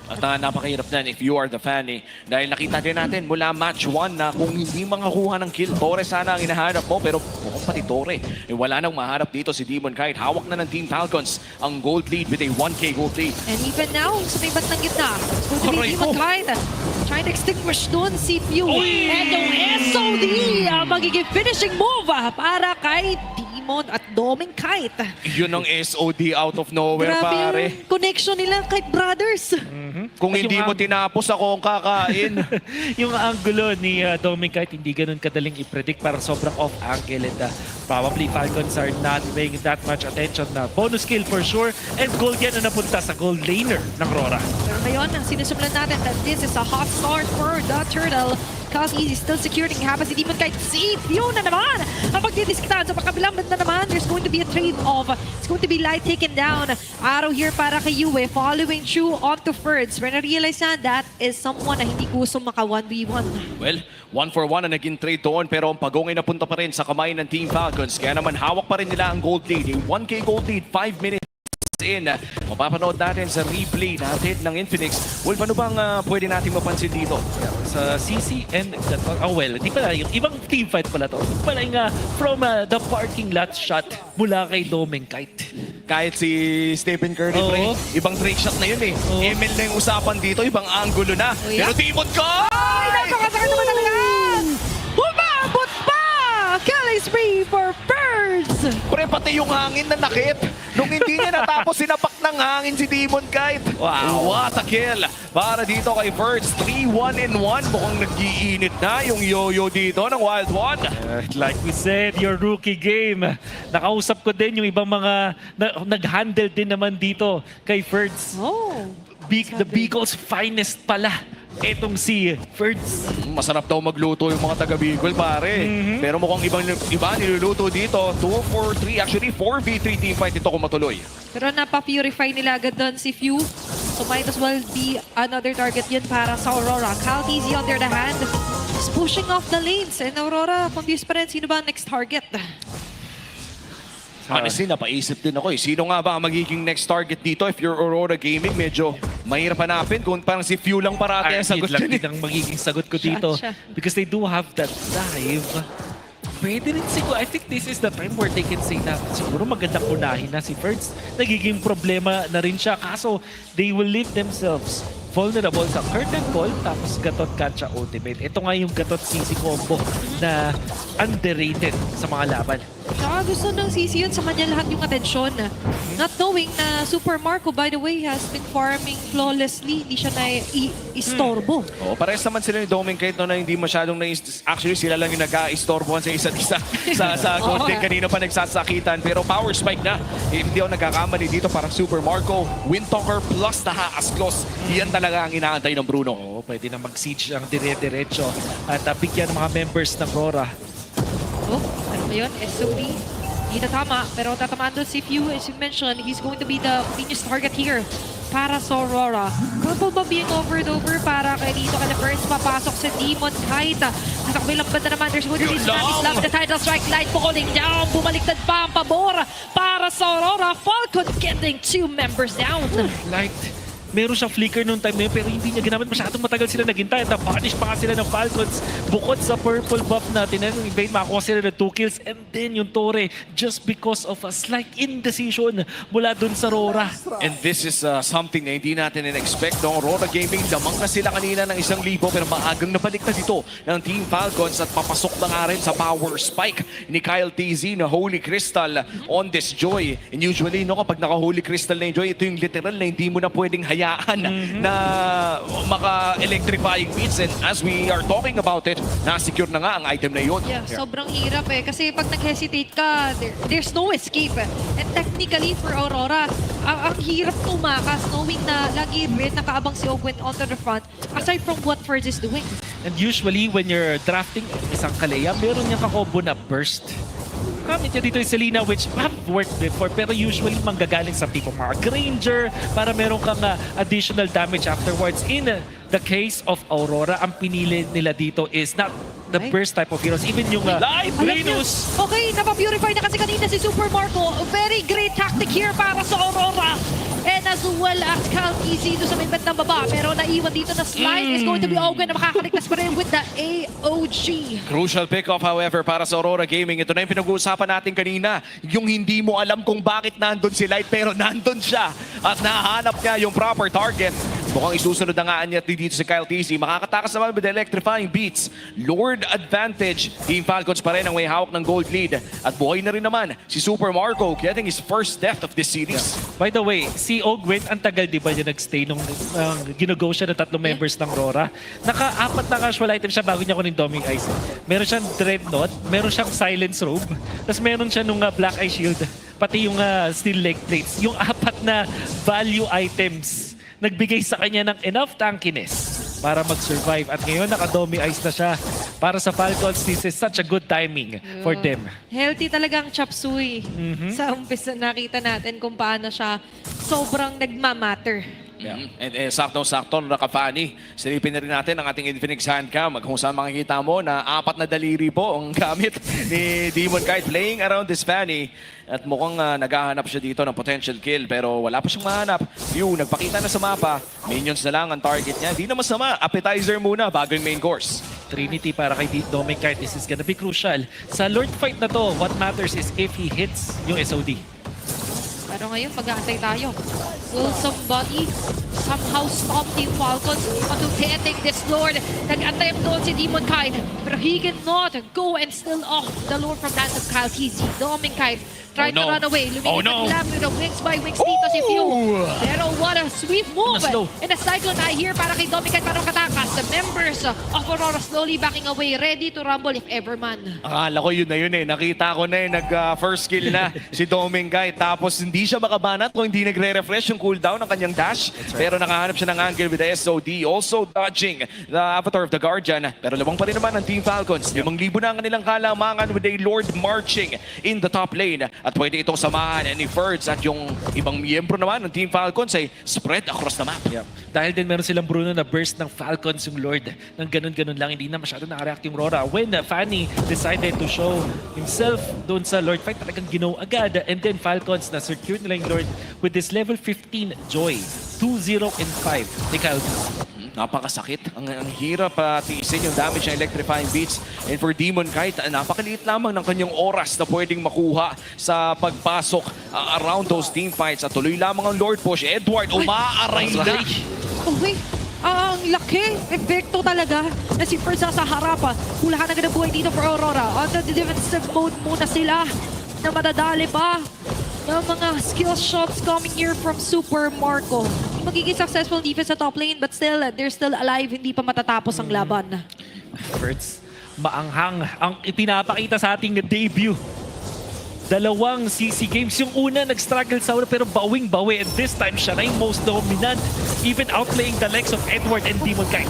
B: At napakahirap na if you are the Fanny. Dahil nakita din natin mula match 1 na kung hindi makakuha ng kill, Torre sana ang hinahanap mo. Pero mukhang pati Torre, wala nang maharap dito si Demon Kite. Hawak na ng Team Falcons ang gold lead with a 1K gold lead.
C: And even now, sa may bandang gitna, it's going to be Demon Kite trying to extinguish doon si Pew. And yung SOD, magiging finishing move para kay Demon at Doming Kite.
B: Yun ang SOD out of nowhere,
C: Grabe
B: pare.
C: yung connection nila kay brothers.
B: Kung
A: At
B: hindi
A: yung
B: mo tinapos ako ang kakain.
A: Yung angulo ni Doming Kite hindi ganun kadaling i-predict, parang sobrang off angle, and probably Falcons are not paying that much attention na bonus kill for sure, and gold yan na napunta sa gold laner ng Aurora.
C: Pero ngayon, sinisimulan natin that this is a hot start for the Turtle. Easy still securing habang si Demon Kite. Si Fiona naman ang magdidiskitahan. Sa pagkabilang banda naman, there's going to be a trade-off. It's going to be Light taken down. Arrow here para kay Yue, following through onto Ferds. When na-realize na that is someone na hindi gusto maka 1v1.
B: Well, 1-for-1 na naging trade doon, pero ang pagungay na punta pa rin sa kamay ng Team Falcons. Kaya naman hawak pa rin nila ang gold lead. A 1K gold lead, 5 minutes in. Mapapanood natin sa replay natin ng Infinix. Wolf, ano bang pwede natin mapansin dito?
A: Sa CC and well, di pala yung ibang team fight pala to. Pala yung from the parking lot shot mula kay Doming Kite.
B: Kahit si Stephen Curry,
A: Oo.
B: pre, ibang trick shot na yun eh.
A: Oo.
B: ML na yung usapan dito, ibang angulo na.
C: Oh, yeah.
B: Pero Demon ko!
C: Ay, napakasakit naman talaga! Humabot pa! Killing spree for Birds!
B: Pre, pati yung hangin na nakit. Nung hindi niya natapos, sinapak ng hangin si Demon Kite. Wow, what a kill. Para dito kay First, 3-1-1. Mukhang nag-iinit na yung yo-yo dito ng Wild One.
A: Like we said, your rookie game. Nakausap ko din yung ibang mga nag-handle din naman dito kay Ferds.
C: Oh.
A: The Beagle's finest pala. Etong si Ferds.
B: Masarap daw magluto yung mga taga-Bicol, pare. Pero mukhang iba niluluto dito. 2-4-3, actually 4v3 team fight ito kung matuloy.
C: Pero napapurify nila agad doon si Few. So might as well be another target yun para sa Aurora. Easy on the other hand. Just pushing off the lanes. And Aurora, confused pa rin. Sino ba ang next target?
B: Honestly, napaisip din ako eh. Sino nga ba ang magiging next target dito? If you're Aurora Gaming, medyo mahirap hanapin. Kung parang si Few lang parati ang sagot
A: lang
B: dyan
A: din ang magiging sagot ko dito.
C: Siya.
A: Because they do have that dive. pwede rin siguro. I think this is the time where they can say na siguro magandang unahin na si Ferds. Nagiging problema na rin siya. Kaso, they will leave themselves vulnerable sa curtain call tapos gatot catcha ultimate. Ito nga yung gatot CC combo na underrated sa mga laban.
C: Saka gusto ng CC yun sa kanya lahat yung atensyon. Not knowing na Super Marco, by the way, has been farming flawlessly. Hindi siya na-istorbo.
B: Oh, parehas naman sila ni Doming kahit no, na hindi masyadong actually sila lang yung nag-istorbohan sa isa't isa sa Golden. Kanina pa nagsasakitan pero power spike na. Hindi ako nagkakamali dito parang Super Marco, Windtalker plus Tahaas Close. Yan talaga ang inaantay ng Bruno.
A: Oo, pwede na mag-siege ang dire-diretso at bigyan ng mga members ng Rora.
C: Oh, ano ba yun? SOD. Hindi na tama, pero tatamaan doon si Few. As you mentioned, he's going to be the convenience target here para sa Aurora. Couple ba being overed over para kay dito ka na first papasok sa Demon Kite. At ang bilang banda naman, there's going to be Snappy's Love, the title strike light falling down. Bumaliktad pa ang pabor para sa Aurora. Falcon getting 2 members down.
A: Like, meron siyang flicker nung time na yun pero hindi niya ginamit. Masyadong matagal sila naghintay at na-punish pa sila ng Falcons. Bukod sa purple buff natin, yung invade, makakuha sila ng 2 kills and then yung Torre just because of a slight indecision mula dun sa Rora.
B: And this is something na hindi natin in-expect. No? Aurora Gaming, damang na sila kanina ng 1,000 pero maagang nabalik na dito ng Team Falcons at papasok na nga rin sa power spike ni Kyle TZ na Holy Crystal on this Joy. And usually, no, kapag naka-Holy Crystal na yung Joy, ito yung literal na hindi mo na pwedeng hayaan na maka-electrifying beats. And as we are talking about it, na-secure na nga ang item na yun.
C: Yeah, sobrang hirap eh. Kasi pag nag-hesitate ka, there's no escape. And technically for Aurora, ang hirap tumakas knowing na lagi rin nakaabang si Ogwen onto the front aside from what Ferds is doing.
A: And usually when you're drafting isang Kalea, meron niyang kakombo na burst. Gamit niya dito yung Selena which have worked before pero usually manggagaling sa tipo mga Granger para meron kang additional damage afterwards. In the case of Aurora, ang pinili nila dito is not the burst type of heroes. Even yung Live Venus.
C: Okay, napapurify na kasi kanina si Super Marco. Very great tactic here para sa Aurora. And as well as Cal TZ doon sa may band ng baba. Pero naiwan dito na slide is going to be Ogwen na makakaligtas pa rin with the AOG.
B: Crucial pick-off, however, para sa Aurora Gaming. Ito na yung pinag-uusapan natin kanina. Yung hindi mo alam kung bakit nandun si Light, pero nandun siya. At nahanap niya yung proper target. Mukhang isusunod na nga niya dito si Kyle TZ. Makakatakas naman with the electrifying beats. Lord advantage. Team Falcons pa rin ang may hawak ng gold lead. At buhay na rin naman si Super Marco getting his first death of this series.
A: By the way, si Ogwen, ang tagal di ba niya nag-stay nung ginago siya ng 3 members ng Rora. Naka-4 na casual item siya bago niya kunin Doming Eyes. Meron siyang Dreadnought, meron siyang Silence Robe, tapos meron siya nung Black Eye Shield, pati yung Steel Leg Plates. Yung 4 na value items nagbigay sa kanya ng enough tankiness para mag-survive. At ngayon, naka-Doming Eyes na siya. Para sa Falcons, this is such a good timing for them.
C: Healthy talagang Chop Suey. Sa umpisa nakita natin kung paano siya sobrang nagmamatter.
B: Yeah. And sakto-sakto naka-funny. Silipin na rin natin ang ating Infinix Handcam. Kung saan makikita mo na 4 na daliri po ang gamit ni Demon Kite playing around this Fanny. At mukhang naghahanap siya dito ng potential kill pero wala pa siyang mahanap. Yung nagpakita na sa mapa, minions na lang ang target niya. Hindi na masama, appetizer muna bago yung main course.
A: Trinity para kay Doming Kite, this is gonna be crucial. Sa Lord fight na to, what matters is if he hits yung SOD.
C: Pero ngayon, mag-aantay tayo. Will somebody somehow stop Team Falcons onto hitting this Lord? Nag-antay ang doon si Demon Kite. Pero he cannot go and steal off the Lord from that of Kyle TZ. Doming Kite tried to run away. Lumilipad lang with the wings by wings dito si Few. Pero what a sweet move. And a cyclone eye here para kay Doming Kite para makatakas. The members of Aurora slowly backing away, ready to rumble if ever man.
B: Akala ko yun na yun eh. Nakita ko na nag-first kill na si Doming Kite. Tapos hindi siya makabanat kung hindi nagre-refresh yung cooldown ng kanyang dash. Pero nakahanap siya ng angle with the SOD. Also dodging the avatar of the Guardian. Pero labang pa rin naman ang Team Falcons. 5,000 na ang kanilang kalamangan with a Lord marching in the top lane. At pwede itong samahan ni Ferds at yung ibang miyembro naman ng Team Falcons ay spread across the map.
A: Yeah. Dahil din meron silang Bruno na burst ng Falcons yung Lord. Nang ganun-ganun lang, hindi na masyado nakareact yung Rora. When Fanny decided to show himself doon sa Lord fight, talagang ginaw agad. And then Falcons na secured nila yung Lord with this level 15 Joy. 2-0 and 5 ni Kyle.
B: napakasakit. Ang hirap tiisin yung damage ng electrifying beats. And for Demon Kite, napakaliit lamang ng kanyang oras na pwedeng makuha sa pagpasok around those team fights. At tuloy lamang ang Lord Push. Edward, umaaray na.
C: Okay. Ang laki. Epekto talaga na si First sa harap. Hulahan agad ang buhay dito for Aurora. On the defensive mode muna sila na madadali pa ng mga skill shots coming here from Super Marco. Magiging successful defense sa top lane but still, they're still alive. Hindi pa matatapos ang laban.
A: First, maanghang ang ipinapakita sa ating debut. Dalawang CC games. Yung una, nag-struggle sa una pero bawing-bawi. And this time, siya na yung most dominant. Even outplaying the likes of Edward and Demon Kite.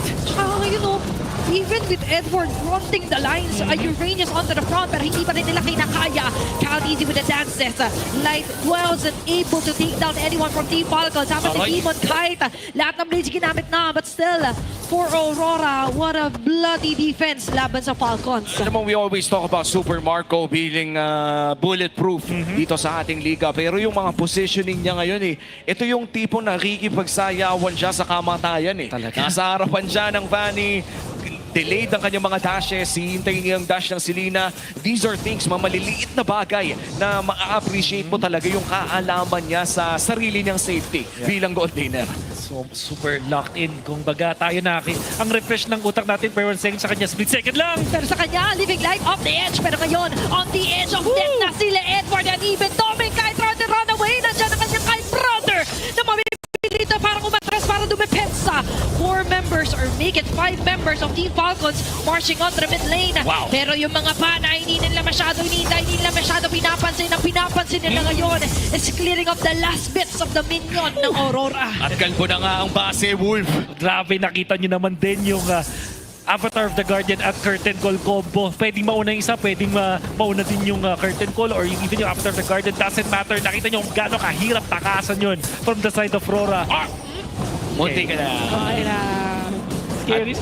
C: You know, even with Edward fronting the lines, Uranus onto the front, pero hindi pa rin nila kinakaya. Count easy with the dances. Light dwells and able to take down anyone from Team Falcons. Sama si Demon Kite. Lahat ng blades ginamit na, but still, for Aurora, what a bloody defense laban sa Falcons.
B: Alam mo, we always talk about Super Marco being bulletproof dito sa ating liga. Pero yung mga positioning niya ngayon ito yung tipong nakikipagsayawan siya sa kamatayan
A: Talaga?
B: Nasa harapan siya ng Vanny. Delayed ang kanyang mga dashes, hihintayin niya ang dash ng Selena. These are things, maliliit na bagay na ma-appreciate mo talaga yung kaalaman niya sa sarili niyang safety bilang gold laner.
A: So, super locked in. Kung baga tayo ang refresh ng utak natin per 1 second sa kanya, split second lang.
C: Pero sa kanya, living life off the edge. Pero ngayon, on the edge of death na sila Edward and even Dominic Kite trying to run away. Nandiyan ang kanyang Kite brother na mamipilita para umatras para dumepensa. 4 members or make it 5 members of Team Falcons marching on the mid lane.
B: Wow.
C: Pero yung mga pana, hindi nila masyado pinapansin. Ang pinapansin nila ngayon is clearing of the last bits of the minion ng Aurora.
B: At kalbo na nga ang base, Wolf.
A: Grabe, nakita nyo naman din yung Avatar of the Guardian at Curtain Call combo. Pwedeng mauna yung isa, pwedeng mauna din yung Curtain Call or even yung Avatar of the Guardian. Doesn't matter. Nakita nyo kung gaano kahirap takasan yun from the side of Aurora.
B: Munti ka na.
C: Okay na.
A: Scary.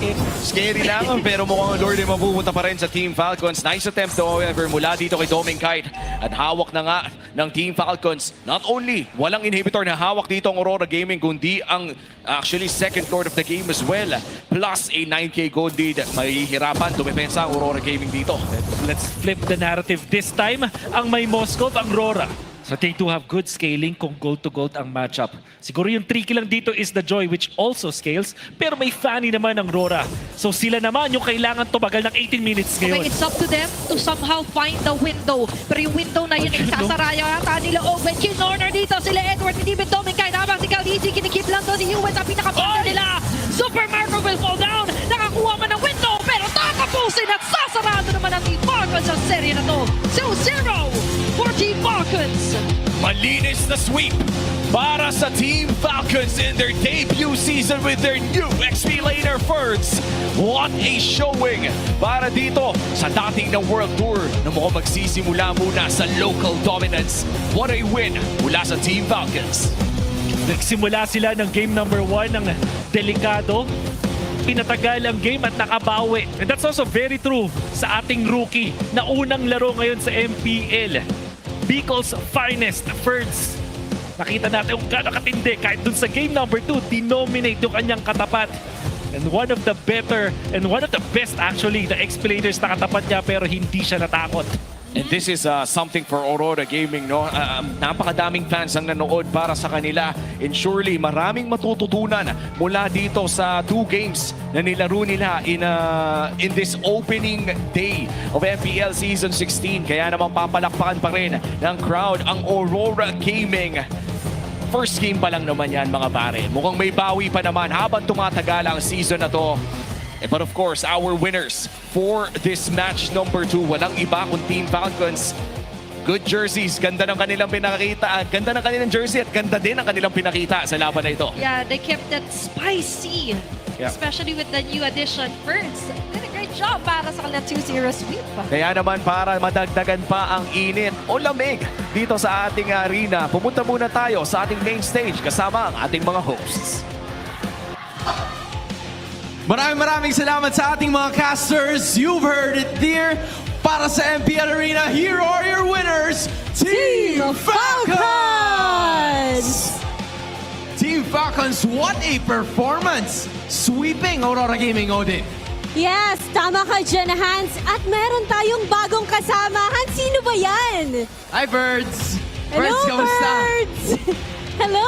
B: Scary lang, pero mukhang ang Lord ay mapupunta pa rin sa Team Falcons. Nice attempt however mula dito kay Dominic Kite. At hawak na nga ng Team Falcons. Not only, walang inhibitor na hawak dito ang Aurora Gaming, kundi ang actually second lord of the game as well. Plus a 9k gold lead. Mahihirapan, dumepensa ang Aurora Gaming dito.
A: Let's flip the narrative. This time, ang may Moscow, ang Aurora. So they do have good scaling kung gold to gold ang matchup. Siguro yung tricky lang dito is the Joy which also scales, pero may Fanny naman ang Aurora. So sila naman yung kailangan tumagal ng 18 minutes ngayon.
C: Okay, it's up to them to somehow find the window. Pero yung window na yun ay sasara yata nila Owen. Kinorner dito sila Edward, hindi ba Dominic Kite. Habang si Caldici, kinikip lang doon si US ang pinaka-partner nila. Super Marco will fall down. Nakakuha man ng window, pero tatapusin at sasarado naman ang Team Falcons sa serye na to. 2-0 for Team Falcons.
B: Malinis na sweep para sa Team Falcons in their debut season with their new XP laner Ferds. What a showing para dito sa dating ng World Tour na mukhang magsisimula muna sa local dominance. What a win mula sa Team Falcons.
A: Nagsimula sila ng game number 1 ng delikado. Pinatagal ang game at nakabawi. And that's also very true sa ating rookie na unang laro ngayon sa MPL. Bicol's finest, Ferds. Nakita natin kung gaano katindi. Kahit dun sa game number 2, dinominate yung kanyang katapat. And one of the better, and one of the best actually, the explainers na katapat niya pero hindi siya natakot.
B: And this is something for Aurora Gaming, no? Napakadaming fans ang nanood para sa kanila. And surely, maraming matututunan mula dito sa 2 games na nilaro nila in this opening day of MPL Season 16. Kaya naman papalakpakan pa rin ng crowd ang Aurora Gaming. First game pa lang naman yan, mga pare. Mukhang may bawi pa naman habang tumatagal ang season na to. But of course, our winners for this match number 2, walang iba kung Team Falcons. Good jerseys, ganda ng kanilang pinakita, ganda ng kanilang jersey at ganda din ang kanilang pinakita sa laban na ito.
C: Yeah, they kept that spicy,
A: Yeah.
C: especially with the new addition Ferds. Did a great job para sa kanilang 2-0 sweep.
B: Kaya naman para madagdagan pa ang init o lamig dito sa ating arena, pumunta muna tayo sa ating main stage kasama ang ating mga hosts.
G: Maraming salamat sa ating mga casters. You've heard it there. Para sa MPL Arena, here are your winners, Team Falcons! Team Falcons, what a performance! Sweeping Aurora Gaming, Odin.
F: Yes, tama ka dyan, Hans. At meron tayong bagong kasama. Hans, sino ba yan?
G: Hi, Birds!
F: Hello,
G: kamusta?
F: birds! Hello!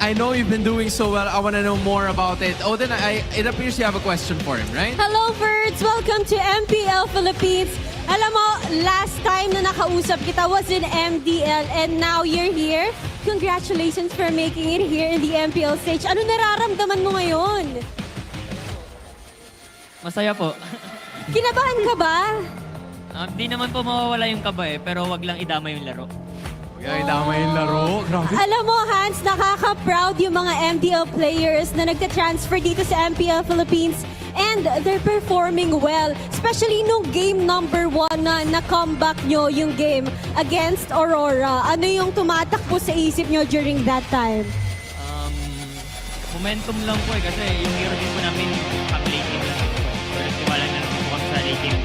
G: I know you've been doing so well. I want to know more about it. Odin, it appears you have a question for him, right?
F: Hello, birds! Welcome to MPL Philippines. Alam mo, last time na nakausap kita was in MDL and now you're here. Congratulations for making it here in the MPL stage. Ano nararamdaman mo ngayon?
H: Masaya po.
F: Kinabahan ka ba?
H: Di naman po mawawala yung kaba pero wag lang idama yung laro.
G: Okay, tama yung laro. Grabe.
F: Alam mo, Hans, nakaka-proud yung mga MDL players na nagka-transfer dito sa MPL Philippines and they're performing well. Especially nung game number 1 na comeback nyo yung game against Aurora. Ano yung tumatakbo sa isip nyo during that time?
H: Momentum lang po kasi yung hero din po namin pag-late game lang po. Pero tiwala na lang po kami sa late game.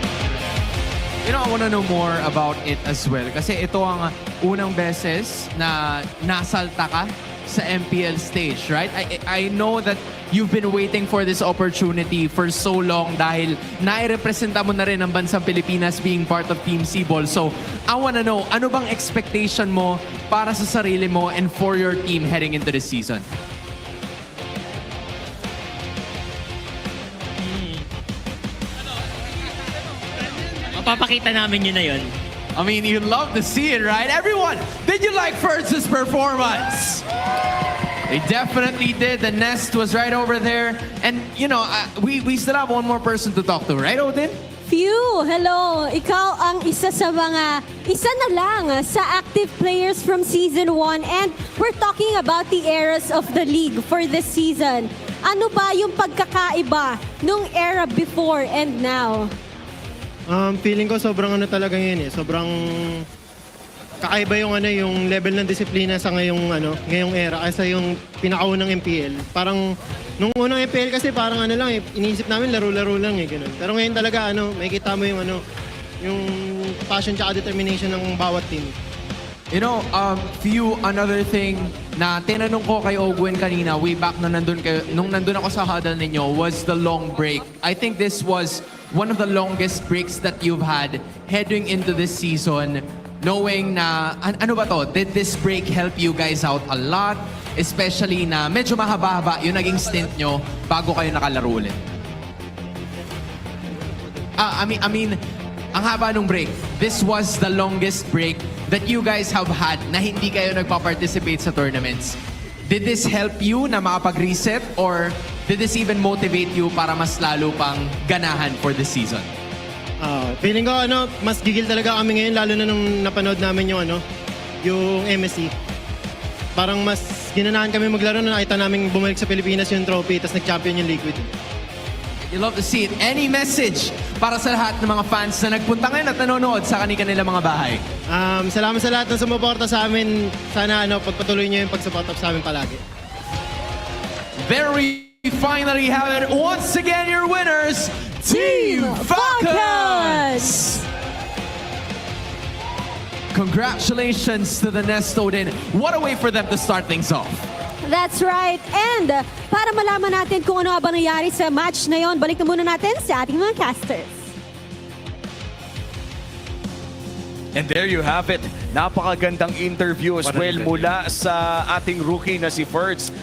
G: You know, I want to know more about it as well. Kasi ito ang unang beses na nasalta ka sa MPL stage, right? I know that you've been waiting for this opportunity for so long dahil nai-representa mo na rin ang bansang Pilipinas being part of Team Cebol. So, I want to know, ano bang expectation mo para sa sarili mo and for your team heading into this season?
H: Mapapakita namin yun na yun.
G: I mean, you love to see it, right? Everyone, did you like Fertz's performance? They definitely did. The nest was right over there. And, you know, we still have one more person to talk to, right, Odin?
F: Phew! Hello! Ikaw ang isa na lang sa active players from Season 1 and we're talking about the eras of the league for this season. Ano ba yung pagkakaiba nung era before and now?
I: Feeling ko sobrang ano talaga yun eh. Sobrang kakaiba yung yung level ng disiplina sa ngayong era kaysa yung pinakaunang MPL. Parang nung unang MPL kasi parang lang eh, iniisip namin laro-laro lang eh ganun. Pero ngayon talaga makikita mo yung passion tsaka determination ng bawat team.
G: You know, another thing na tinanong ko kay Ogwen kanina, way back nung nandun ako sa huddle ninyo, was the long break. I think this was one of the longest breaks that you've had heading into this season, knowing na, ano ba to, did this break help you guys out a lot? Especially na medyo mahaba-haba yung naging stint nyo bago kayo nakalaro ulit. I mean, ang haba nung break. This was the longest break that you guys have had na hindi kayo nagpa-participate sa tournaments. Did this help you na makapag-reset or did this even motivate you para mas lalo pang ganahan for this season?
I: Feeling ko mas gigil talaga kami ngayon lalo na nung napanood namin yung MSC. Parang mas ginanahan kami maglaro na nakita namin bumalik sa Pilipinas yung trophy tapos nag-champion yung Liquid.
G: You love to see it. Any message para sa lahat ng mga fans na nagpunta ngayon at nanonood sa kanilang mga bahay?
I: Salamat sa lahat ng sumuporta sa amin. Sana pagpatuloy niyo yung pagsuporta sa amin palagi.
G: There we finally have it. Once again, your winners, Team Falcons! Congratulations to the Nest, Odin. What a way for them to start things off.
F: That's right. And para malaman natin kung ano ba nangyari sa match na yon, balik na muna natin sa ating mga casters.
B: And there you have it. Napakagandang interview as well mula sa ating rookie na si Fertz.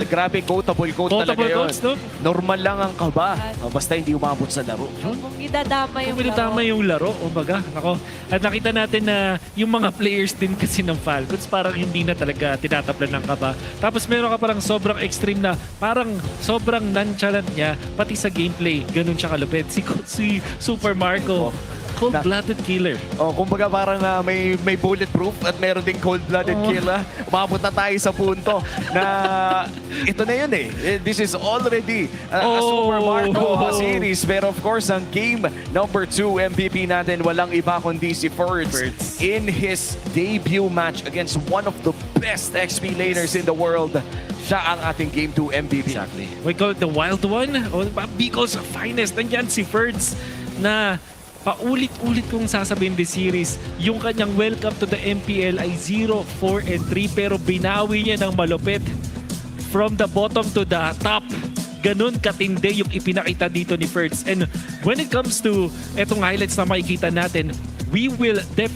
B: Grabe, quotable talaga yun.
A: quotes, no?
B: Normal lang ang kaba. Basta hindi umabot sa laro.
F: Kung idadama yung
A: Kung tama yung laro, kumbaga. Nako. At nakita natin na yung mga players din kasi ng Falcons parang hindi na talaga tinatablan ng kaba. Tapos meron ka parang sobrang extreme na parang sobrang nonchalant niya pati sa gameplay. Ganun siya kalupit. Si Super Marco. Cold-blooded killer.
B: Kumbaga parang may bulletproof at meron ding cold-blooded killer. Umabot na tayo sa punto na ito na yun eh. This is already a Super Marco series. Pero of course, ang game number 2 MVP natin, walang iba kundi si Fertz. In his debut match against one of the best XP laners in the world, siya ang ating Game 2 MVP.
A: Exactly. We call it the wild one. Because of finest. Nandyan si Fertz na paulit-ulit kong sasabihin this series, yung kanyang welcome to the MPL ay 0-4-3 pero binawi niya ng malupit from the bottom to the top. Ganun katindi yung ipinakita dito ni Ferds. And when it comes to etong highlights na makikita natin, we will definitely